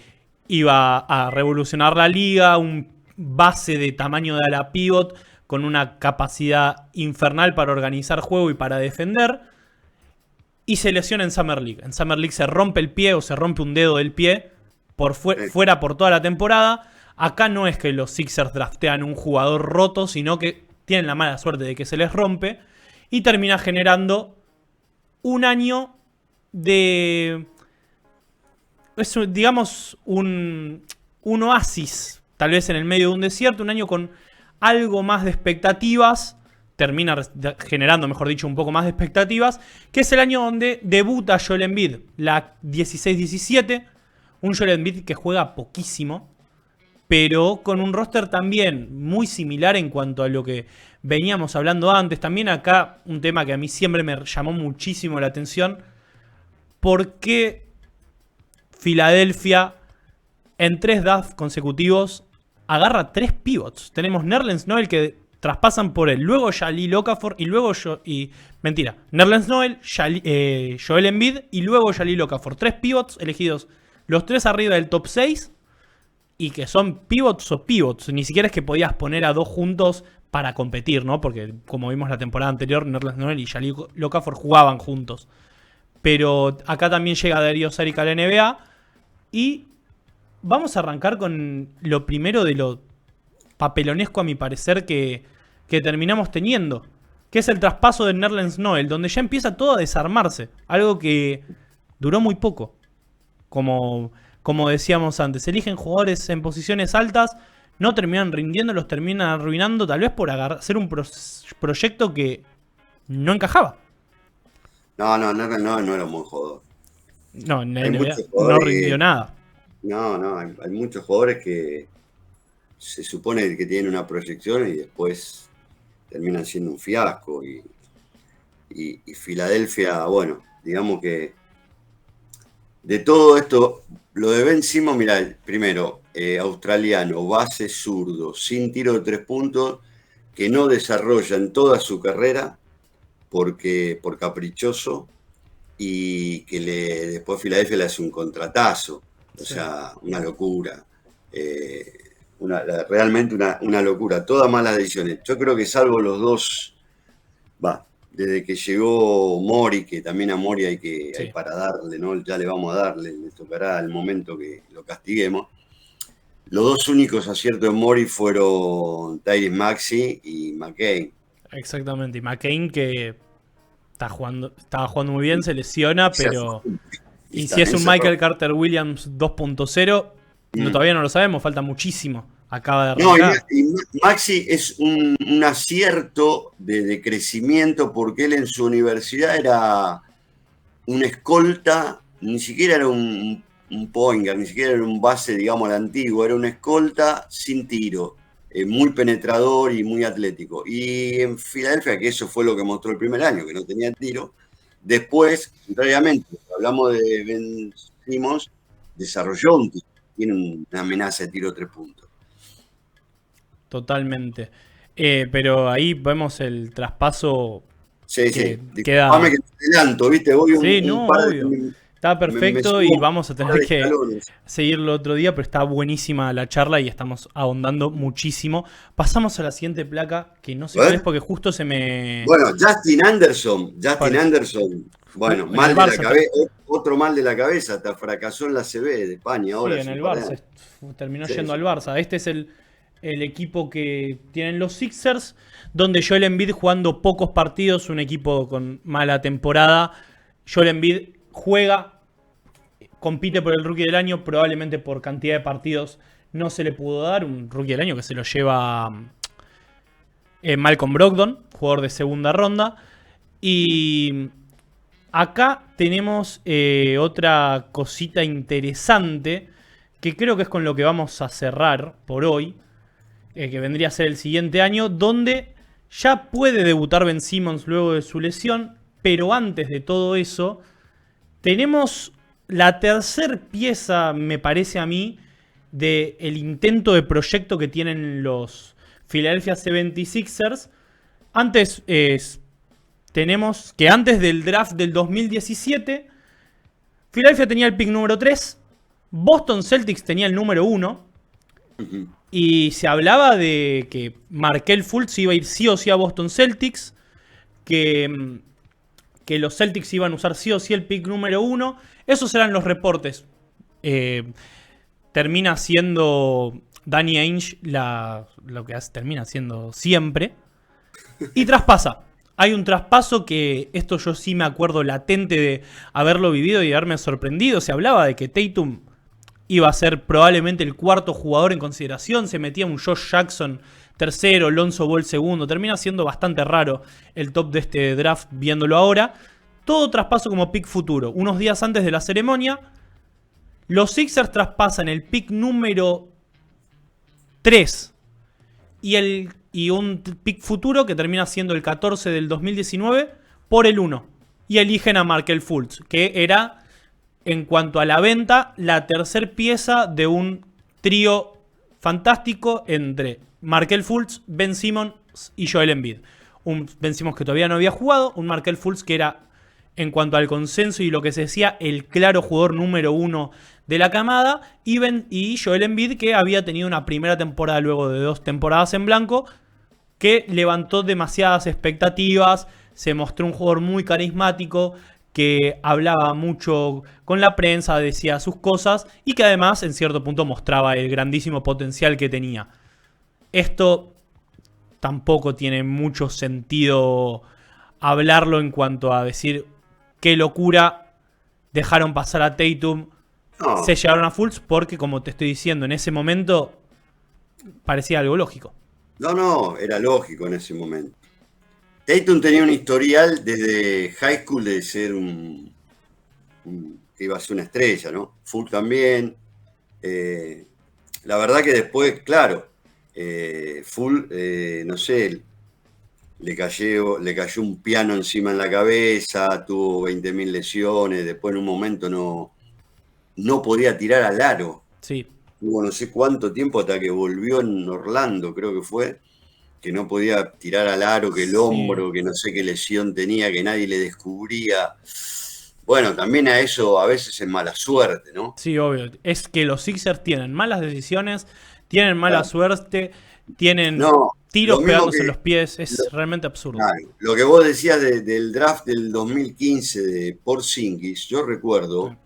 iba a revolucionar la liga. Un base de tamaño de ala pivot con una capacidad infernal para organizar juego y para defender. Y se lesiona en Summer League. En Summer League se rompe el pie o se rompe un dedo del pie fuera por toda la temporada. Acá no es que los Sixers draftean un jugador roto, sino que tienen la mala suerte de que se les rompe. Y termina generando un año de... digamos, un oasis, tal vez en el medio de un desierto. Un año con algo más de expectativas. Termina generando, mejor dicho, un poco más de expectativas. Que es el año donde debuta Joel Embiid, la 16-17. Un Joel Embiid que juega poquísimo, pero con un roster también muy similar en cuanto a lo que veníamos hablando antes. También acá un tema que a mí siempre me llamó muchísimo la atención. ¿Por qué Filadelfia en 3 drafts consecutivos agarra 3 pivots? Tenemos Nerlens Noel que traspasan por él, luego Jahlil Okafor y luego Nerlens Noel, Joel Embiid y luego Jahlil Okafor. 3 pivots elegidos, los 3 arriba del top 6. Y que son pivots o pivots. Ni siquiera es que podías poner a 2 juntos para competir, ¿no? Porque como vimos la temporada anterior, Nerlens Noel y Jahlil Okafor jugaban juntos. Pero acá también llega Dario Saric a la NBA. Y vamos a arrancar con lo primero de lo papelonesco, a mi parecer, que terminamos teniendo. Que es el traspaso de Nerlens Noel, donde ya empieza todo a desarmarse. Algo que duró muy poco. Como decíamos antes, eligen jugadores en posiciones altas, no terminan rindiendo, los terminan arruinando, tal vez por hacer un proyecto que no encajaba. No era un buen jugador. No rindió nada. No, hay muchos jugadores que se supone que tienen una proyección y después terminan siendo un fiasco. Y Filadelfia, bueno, digamos que de todo esto, lo de Ben Simmons, mirá, primero, australiano, base zurdo, sin tiro de 3 puntos, que no desarrolla en toda su carrera por caprichoso, y que después Filadelfia le hace un contratazo, o sea, una locura. Realmente una locura, todas malas decisiones. Yo creo que salvo los dos, desde que llegó Mori, que también a Mori hay Sí. para darle, ¿no? Ya le vamos a darle, le tocará el momento que lo castiguemos. Los dos únicos aciertos de Mori fueron Tyrese Maxey y McCain. Exactamente. Y McCain, que estaba jugando muy bien, se lesiona, pero... Y si es un Michael Carter Williams 2.0, todavía no lo sabemos, falta muchísimo. Acaba de arrancar. No, y Maxi es un acierto de crecimiento, porque él en su universidad era un escolta, ni siquiera era un pointer, ni siquiera era un base, digamos, al antiguo, era un escolta sin tiro, muy penetrador y muy atlético. Y en Filadelfia, que eso fue lo que mostró el primer año, que no tenía tiro, después, contrariamente, hablamos de Ben Simmons, desarrolló un tiro, tiene una amenaza de tiro de 3 puntos. Totalmente. Pero ahí vemos el traspaso. Sí, que sí. queda... Disculpame que te adelanto, ¿viste? Voy sí, no, par obvio. Está perfecto y vamos a tener que escalones. seguirlo otro día, pero está buenísima la charla y estamos ahondando muchísimo. Pasamos a la siguiente placa, que no sé cuál es porque justo se me... Bueno, Justin Anderson. Bueno, mal de la cabeza. Otro mal de la cabeza, hasta fracasó en la CB de España ahora. Sí, en el Barça. Terminó yendo al Barça. Este es el equipo que tienen los Sixers, donde Joel Embiid, jugando pocos partidos, un equipo con mala temporada. Joel Embiid juega, compite por el Rookie del Año, probablemente por cantidad de partidos no se le pudo dar. Un Rookie del Año que se lo lleva Malcolm Brogdon, jugador de segunda ronda. Y acá tenemos otra cosita interesante, que creo que es con lo que vamos a cerrar por hoy, que vendría a ser el siguiente año, donde ya puede debutar Ben Simmons luego de su lesión, pero antes de todo eso, tenemos la tercer pieza, me parece a mí, del intento de proyecto que tienen los Philadelphia 76ers. Antes tenemos que antes del draft del 2017, Philadelphia tenía el pick número 3, Boston Celtics tenía el número 1, y se hablaba de que Markelle Fultz iba a ir sí o sí a Boston Celtics, que los Celtics iban a usar sí o sí el pick número 1. Esos eran los reportes. Termina siendo Danny Ainge lo que termina haciendo siempre. Y traspasa. Hay un traspaso que esto yo sí me acuerdo latente de haberlo vivido y haberme sorprendido. Se hablaba de que Tatum iba a ser probablemente el cuarto jugador en consideración. Se metía un Josh Jackson tercero, Lonzo Ball segundo. Termina siendo bastante raro el top de este draft viéndolo ahora. Todo traspaso como pick futuro. Unos días antes de la ceremonia, los Sixers traspasan el pick número 3 y un pick futuro que termina siendo el 14 del 2019 por el 1. Y eligen a Markelle Fultz, que era, en cuanto a la venta, la tercer pieza de un trío fantástico entre Markelle Fultz, Ben Simmons y Joel Embiid. Un Ben Simmons que todavía no había jugado, un Markelle Fultz que era, en cuanto al consenso y lo que se decía, el claro jugador número 1 de la camada, y Joel Embiid, que había tenido una primera temporada luego de 2 temporadas en blanco, que levantó demasiadas expectativas, se mostró un jugador muy carismático, que hablaba mucho con la prensa, decía sus cosas, y que además en cierto punto mostraba el grandísimo potencial que tenía. Esto tampoco tiene mucho sentido hablarlo en cuanto a decir qué locura, dejaron pasar a Tatum, se llevaron a Fultz, porque como te estoy diciendo, en ese momento parecía algo lógico. No, era lógico en ese momento. Tatum tenía un historial desde high school de ser que iba a ser una estrella, ¿no? Fultz también. La verdad que después, claro, Fultz, no sé, le cayó un piano encima en la cabeza, tuvo 20.000 lesiones, después en un momento no podía tirar al aro. Sí. Tuvo no sé cuánto tiempo hasta que volvió en Orlando, creo que fue, que no podía tirar al aro, que el hombro, que no sé qué lesión tenía, que nadie le descubría. Bueno, también a eso a veces es mala suerte, ¿no? Sí, obvio. Es que los Sixers tienen malas decisiones, tienen mala suerte, tienen tiros pegándose en los pies, es realmente absurdo. Claro, lo que vos decías del draft del 2015 de Porzingis, yo recuerdo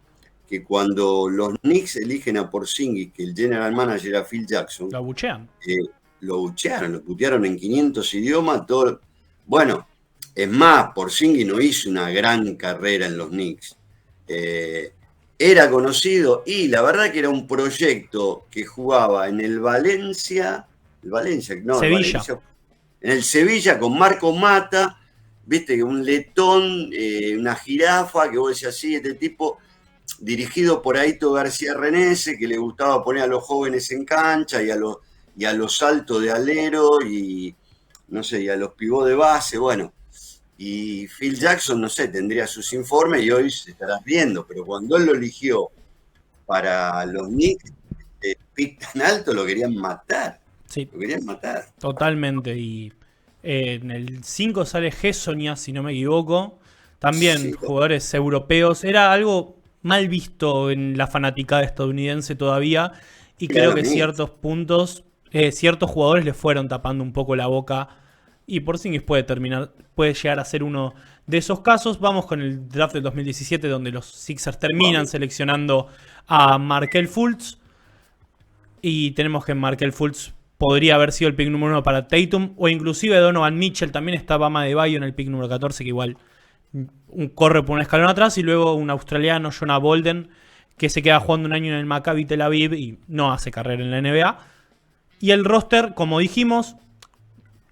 que cuando los Knicks eligen a Porzingis, que el general manager era Phil Jackson, lo abuchean. Lo putearon en 500 idiomas. Todo. Bueno, es más, Porzingis no hizo una gran carrera en los Knicks. Era conocido y la verdad que era un proyecto que jugaba en el Valencia, Sevilla. En el Sevilla con Marco Mata, viste, un letón, una jirafa, que vos decías, sí, este tipo, dirigido por Aito García Renese, que le gustaba poner a los jóvenes en cancha y a los saltos de alero y no sé, y a los pivot de base, bueno. Y Phil Jackson, no sé, tendría sus informes y hoy se estarás viendo, pero cuando él lo eligió para los Knicks, pick tan alto, lo querían matar. Sí. Lo querían matar. Totalmente. Y en el 5 sale Hessonia, si no me equivoco. También sí, jugadores europeos. Era algo mal visto en la fanaticada estadounidense todavía. Y creo que ciertos puntos, ciertos jugadores le fueron tapando un poco la boca. Y Porzingis puede llegar a ser uno de esos casos. Vamos con el draft del 2017, donde los Sixers terminan seleccionando a Markelle Fultz. Y tenemos que Markelle Fultz podría haber sido el pick número 1 para Tatum. O inclusive Donovan Mitchell. También está Bama Adebayo en el pick número 14, que igual corre por un escalón atrás. Y luego un australiano, Jonah Bolden, que se queda jugando un año en el Maccabi Tel Aviv y no hace carrera en la NBA. Y el roster, como dijimos,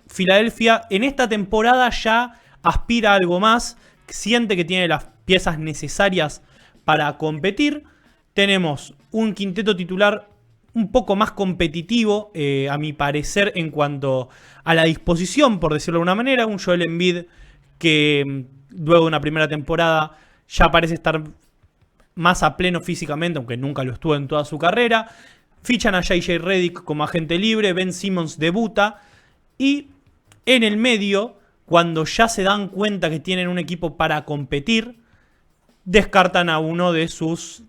Filadelfia en esta temporada ya aspira a algo más, siente que tiene las piezas necesarias para competir. Tenemos un quinteto titular un poco más competitivo, a mi parecer, en cuanto a la disposición, por decirlo de alguna manera. Un Joel Embiid que luego de una primera temporada ya parece estar más a pleno físicamente, aunque nunca lo estuvo en toda su carrera. Fichan a J.J. Redick como agente libre, Ben Simmons debuta y en el medio, cuando ya se dan cuenta que tienen un equipo para competir, descartan a una de sus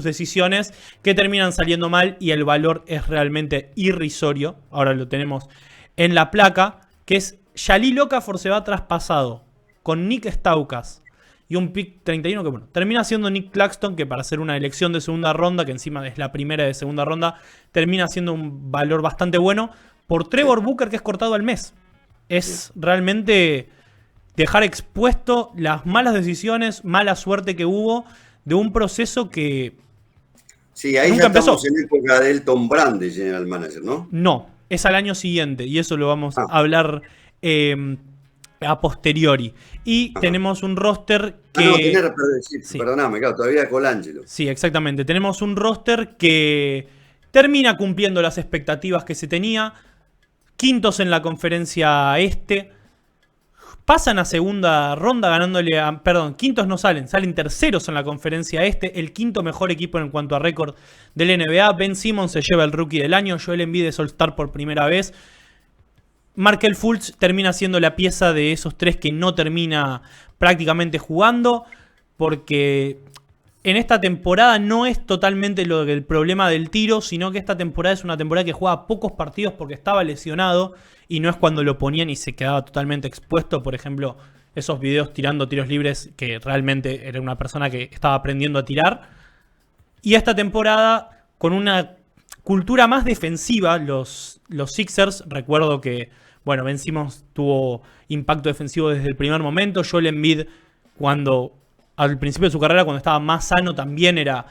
decisiones que terminan saliendo mal y el valor es realmente irrisorio. Ahora lo tenemos en la placa, que es Jahlil Okafor se va traspasado con Nick Stauskas y un pick 31 que bueno, termina siendo Nick Claxton, que para hacer una elección de segunda ronda, que encima es la primera de segunda ronda, termina siendo un valor bastante bueno por Trevor Booker, que es cortado al mes. Es realmente dejar expuesto las malas decisiones, mala suerte que hubo de un proceso que sí, ahí nunca ya estamos empezó. En época de Elton Brand de General Manager, ¿no? No, es al año siguiente y eso lo vamos a hablar a posteriori. Y tenemos un roster que... Perdóname, claro, todavía Colangelo. Sí, exactamente. Tenemos un roster que termina cumpliendo las expectativas que se tenía. Quintos en la conferencia este. Pasan a segunda ronda ganándole a... Perdón, quintos no salen terceros en la conferencia este. El quinto mejor equipo en cuanto a récord del NBA. Ben Simmons se lleva el rookie del año. Joel Embiid es All-Star por primera vez. Markelle Fultz termina siendo la pieza de esos tres que no termina prácticamente jugando. Porque en esta temporada no es totalmente el problema del tiro, sino que esta temporada es una temporada que juega pocos partidos porque estaba lesionado y no es cuando lo ponían y se quedaba totalmente expuesto. Por ejemplo, esos videos tirando tiros libres, que realmente era una persona que estaba aprendiendo a tirar. Y esta temporada, con una cultura más defensiva, los Sixers, recuerdo que, bueno, Ben Simmons tuvo impacto defensivo desde el primer momento. Joel Embiid, al principio de su carrera, cuando estaba más sano, también era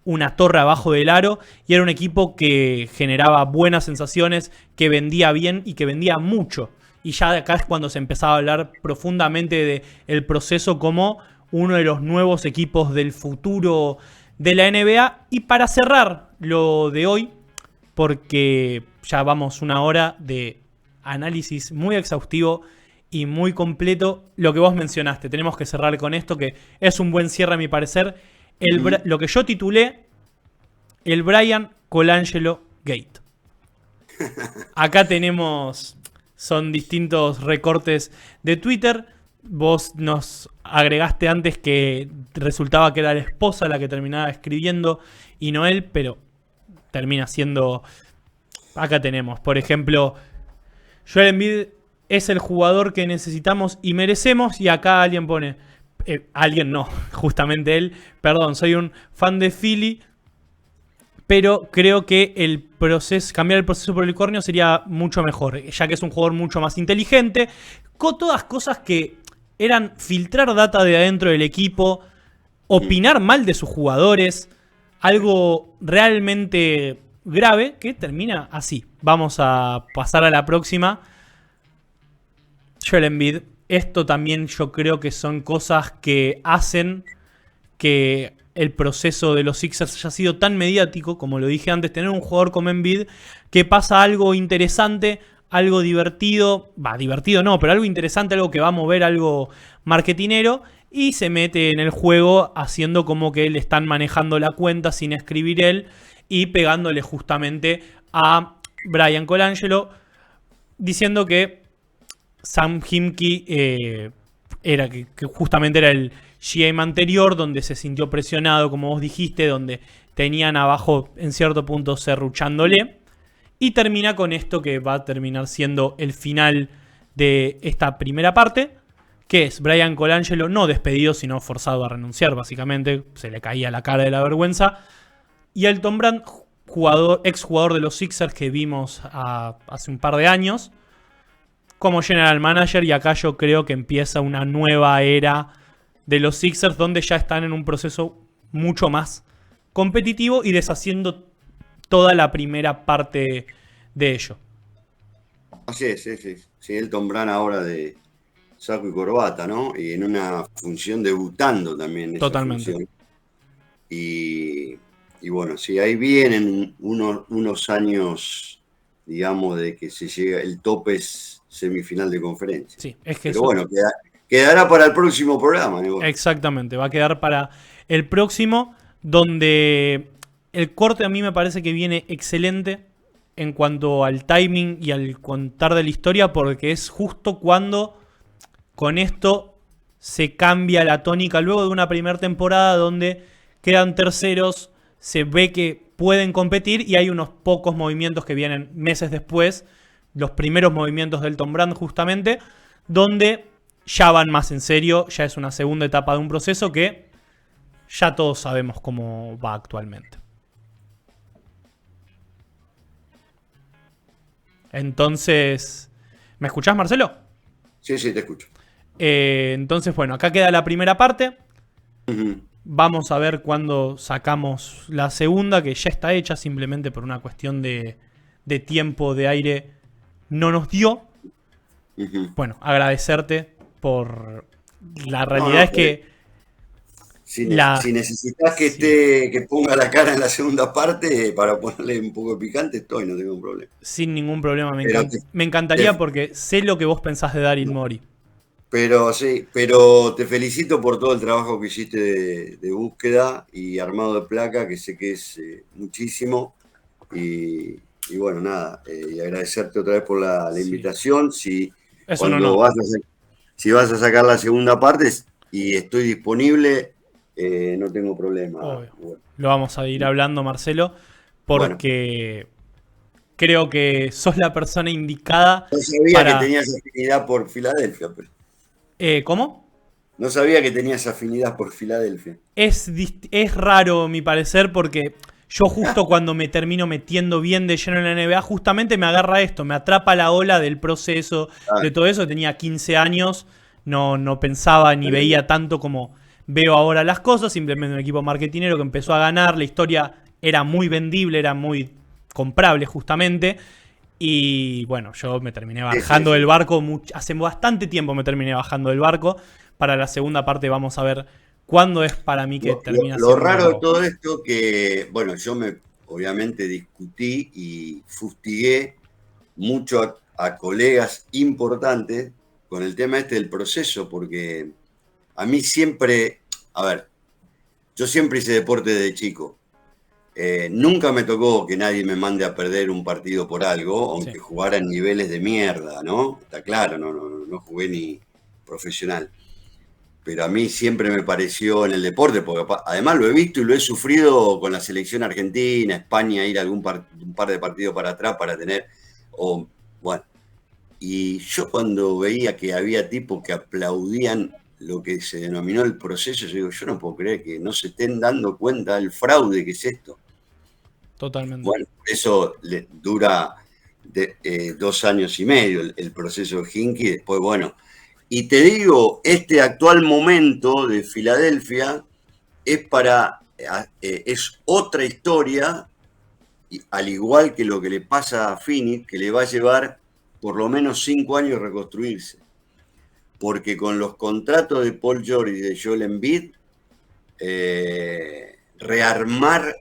una torre abajo del aro y era un equipo que generaba buenas sensaciones, que vendía bien y que vendía mucho. Y ya de acá es cuando se empezaba a hablar profundamente del proceso como uno de los nuevos equipos del futuro de la NBA. Y para cerrar lo de hoy, porque ya vamos una hora de análisis muy exhaustivo y muy completo, lo que vos mencionaste, tenemos que cerrar con esto, que es un buen cierre a mi parecer, lo que yo titulé el Bryan Colangelo Gate. Acá tenemos, son distintos recortes de Twitter. Vos nos agregaste antes que resultaba que era la esposa la que terminaba escribiendo y no él, pero termina siendo... Acá tenemos, por ejemplo, Joel Embiid es el jugador que necesitamos y merecemos. Y acá alguien pone... alguien no, justamente él. Perdón, soy un fan de Philly. Pero creo que cambiar el proceso por el corneo sería mucho mejor. Ya que es un jugador mucho más inteligente. Con todas cosas que eran filtrar data de adentro del equipo. Opinar mal de sus jugadores. Algo realmente grave que termina así. Vamos a pasar a la próxima. Joel Embiid. Esto también yo creo que son cosas que hacen que el proceso de los Sixers haya sido tan mediático, como lo dije antes, tener un jugador como Embiid, que pasa algo interesante, algo divertido, divertido no, pero algo interesante, algo que va a mover, algo marketinero, y se mete en el juego haciendo como que le están manejando la cuenta sin escribir él, y pegándole justamente a Bryan Colangelo, diciendo que Sam Hinkie que justamente era el GM anterior, donde se sintió presionado, como vos dijiste, donde tenían abajo en cierto punto serruchándole, y termina con esto que va a terminar siendo el final de esta primera parte, que es Bryan Colangelo no despedido, sino forzado a renunciar, básicamente, se le caía la cara de la vergüenza, y Elton Brand, ex jugador de los Sixers que vimos hace un par de años, como general manager, y acá yo creo que empieza una nueva era de los Sixers donde ya están en un proceso mucho más competitivo y deshaciendo toda la primera parte de ello. Sí, Elton Brand ahora de saco y corbata, ¿no? Y en una función debutando también. Totalmente. Función. Y bueno, sí, ahí vienen unos años, digamos, de que se llega, el tope es semifinal de conferencia. Sí, es que pero bueno, quedará para el próximo programa, ¿no? Exactamente, va a quedar para el próximo, donde el corte a mí me parece que viene excelente en cuanto al timing y al contar de la historia, porque es justo cuando con esto se cambia la tónica luego de una primera temporada donde quedan terceros, se ve que pueden competir y hay unos pocos movimientos que vienen meses después, los primeros movimientos del Elton Brand justamente, donde ya van más en serio, ya es una segunda etapa de un proceso que ya todos sabemos cómo va actualmente. Entonces, ¿me escuchás, Marcelo? Sí, te escucho. Entonces, bueno, acá queda la primera parte. Vamos a ver cuándo sacamos la segunda, que ya está hecha, simplemente por una cuestión de tiempo, de aire, no nos dio. Bueno, agradecerte por... La realidad es que... Si necesitas que ponga la cara en la segunda parte para ponerle un poco de picante, no tengo problema. Sin ningún problema, me encantaría porque sé lo que vos pensás de Daryl Morey. Pero te felicito por todo el trabajo que hiciste de búsqueda y armado de placa, que sé que es muchísimo. Y bueno, nada, y agradecerte otra vez por la invitación. Si vas a sacar la segunda parte y estoy disponible, no tengo problema. Bueno. Lo vamos a ir hablando, Marcelo, porque creo que sos la persona indicada. No sabía que tenías afinidad por Filadelfia. ¿Cómo? No sabía que tenías afinidad por Filadelfia. Es raro, a mi parecer, porque yo justo cuando me termino metiendo bien de lleno en la NBA, justamente me agarra esto, me atrapa la ola del proceso, de todo eso. Tenía 15 años, no pensaba ni veía tanto como veo ahora las cosas, simplemente un equipo marketinero que empezó a ganar, la historia era muy vendible, era muy comprable justamente. Y bueno, yo me terminé bajando del barco, hace bastante tiempo me terminé bajando del barco. Para la segunda parte vamos a ver cuándo es para mí que termina siendo... Lo raro de todo esto que, bueno, yo obviamente discutí y fustigué mucho a colegas importantes con el tema del proceso, porque a mí siempre, yo siempre hice deporte de chico. Nunca me tocó que nadie me mande a perder un partido por algo, aunque jugara en niveles de mierda, ¿no? Está claro, no jugué ni profesional. Pero a mí siempre me pareció en el deporte, porque además lo he visto y lo he sufrido con la selección argentina, España, ir a un par de partidos para atrás para tener... bueno, Y yo cuando veía que había tipos que aplaudían lo que se denominó el proceso, yo digo, yo no puedo creer que no se estén dando cuenta del fraude que es esto. Totalmente. Bueno, eso dura 2 años y medio el proceso de Hinkie, después, bueno. Y te digo, este actual momento de Filadelfia es otra historia, al igual que lo que le pasa a Phoenix, que le va a llevar por lo menos 5 años reconstruirse. Porque con los contratos de Paul George y de Joel Embiid, rearmar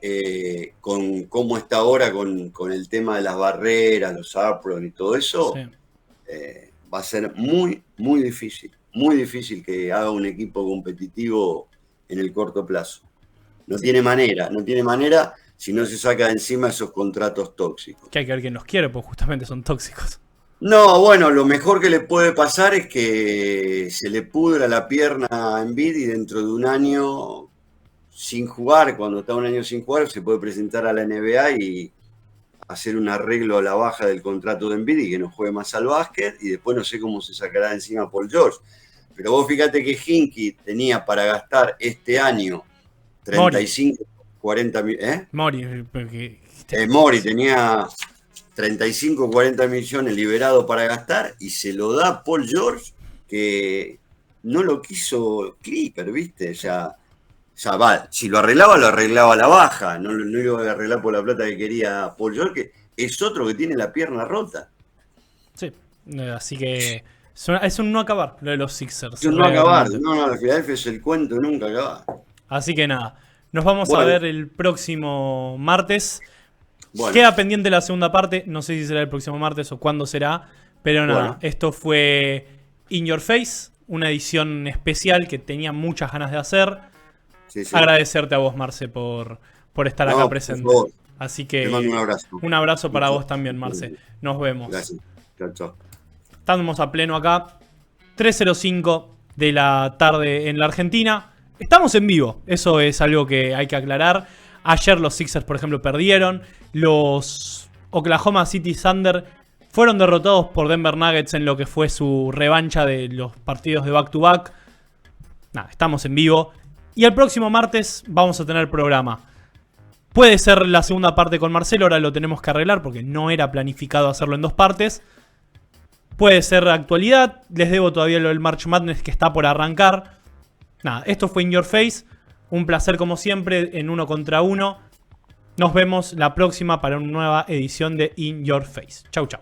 con cómo está ahora con el tema de las barreras, los apron y todo eso, sí. Va a ser muy, muy difícil que haga un equipo competitivo en el corto plazo. No tiene manera si no se saca de encima esos contratos tóxicos. Que hay que ver quién los quiere, pues justamente son tóxicos. No, bueno, lo mejor que le puede pasar es que se le pudra la pierna a Embiid y dentro de un año sin jugar, cuando está un año sin jugar, se puede presentar a la NBA y hacer un arreglo a la baja del contrato de Embiid y que no juegue más al básquet, y después no sé cómo se sacará de encima Paul George. Pero vos fíjate que Hinkie tenía para gastar este año 35, 40 millones. Mori tenía 35, 40 millones liberados para gastar y se lo da Paul George, que no lo quiso Clipper, ¿viste? Si lo arreglaba a la baja, no lo iba a arreglar por la plata que quería Paul George, que es otro que tiene la pierna rota. Sí, así que es un no acabar lo de los Sixers. Es un no acabar, no, la Filadelfia es el cuento de nunca acabar. Así que nada, nos vamos a ver el próximo martes. Bueno. Queda pendiente la segunda parte, no sé si será el próximo martes o cuándo será, pero nada, esto fue In Your Face, una edición especial que tenía muchas ganas de hacer. Sí. Agradecerte a vos, Marce, por estar acá presente. Por favor. Así que te mando un abrazo. Un abrazo para vos también, Marce. Nos vemos. Gracias. Chao. Estamos a pleno acá. 3:05 de la tarde en la Argentina. Estamos en vivo. Eso es algo que hay que aclarar. Ayer los Sixers, por ejemplo, perdieron. Los Oklahoma City Thunder fueron derrotados por Denver Nuggets en lo que fue su revancha de los partidos de back-to-back. Nada, estamos en vivo. Y el próximo martes vamos a tener programa. Puede ser la segunda parte con Marcelo, ahora lo tenemos que arreglar porque no era planificado hacerlo en 2 partes. Puede ser actualidad, les debo todavía lo del March Madness que está por arrancar. Nada, esto fue In Your Face. Un placer como siempre en 1 contra 1. Nos vemos la próxima para una nueva edición de In Your Face. Chau, chau.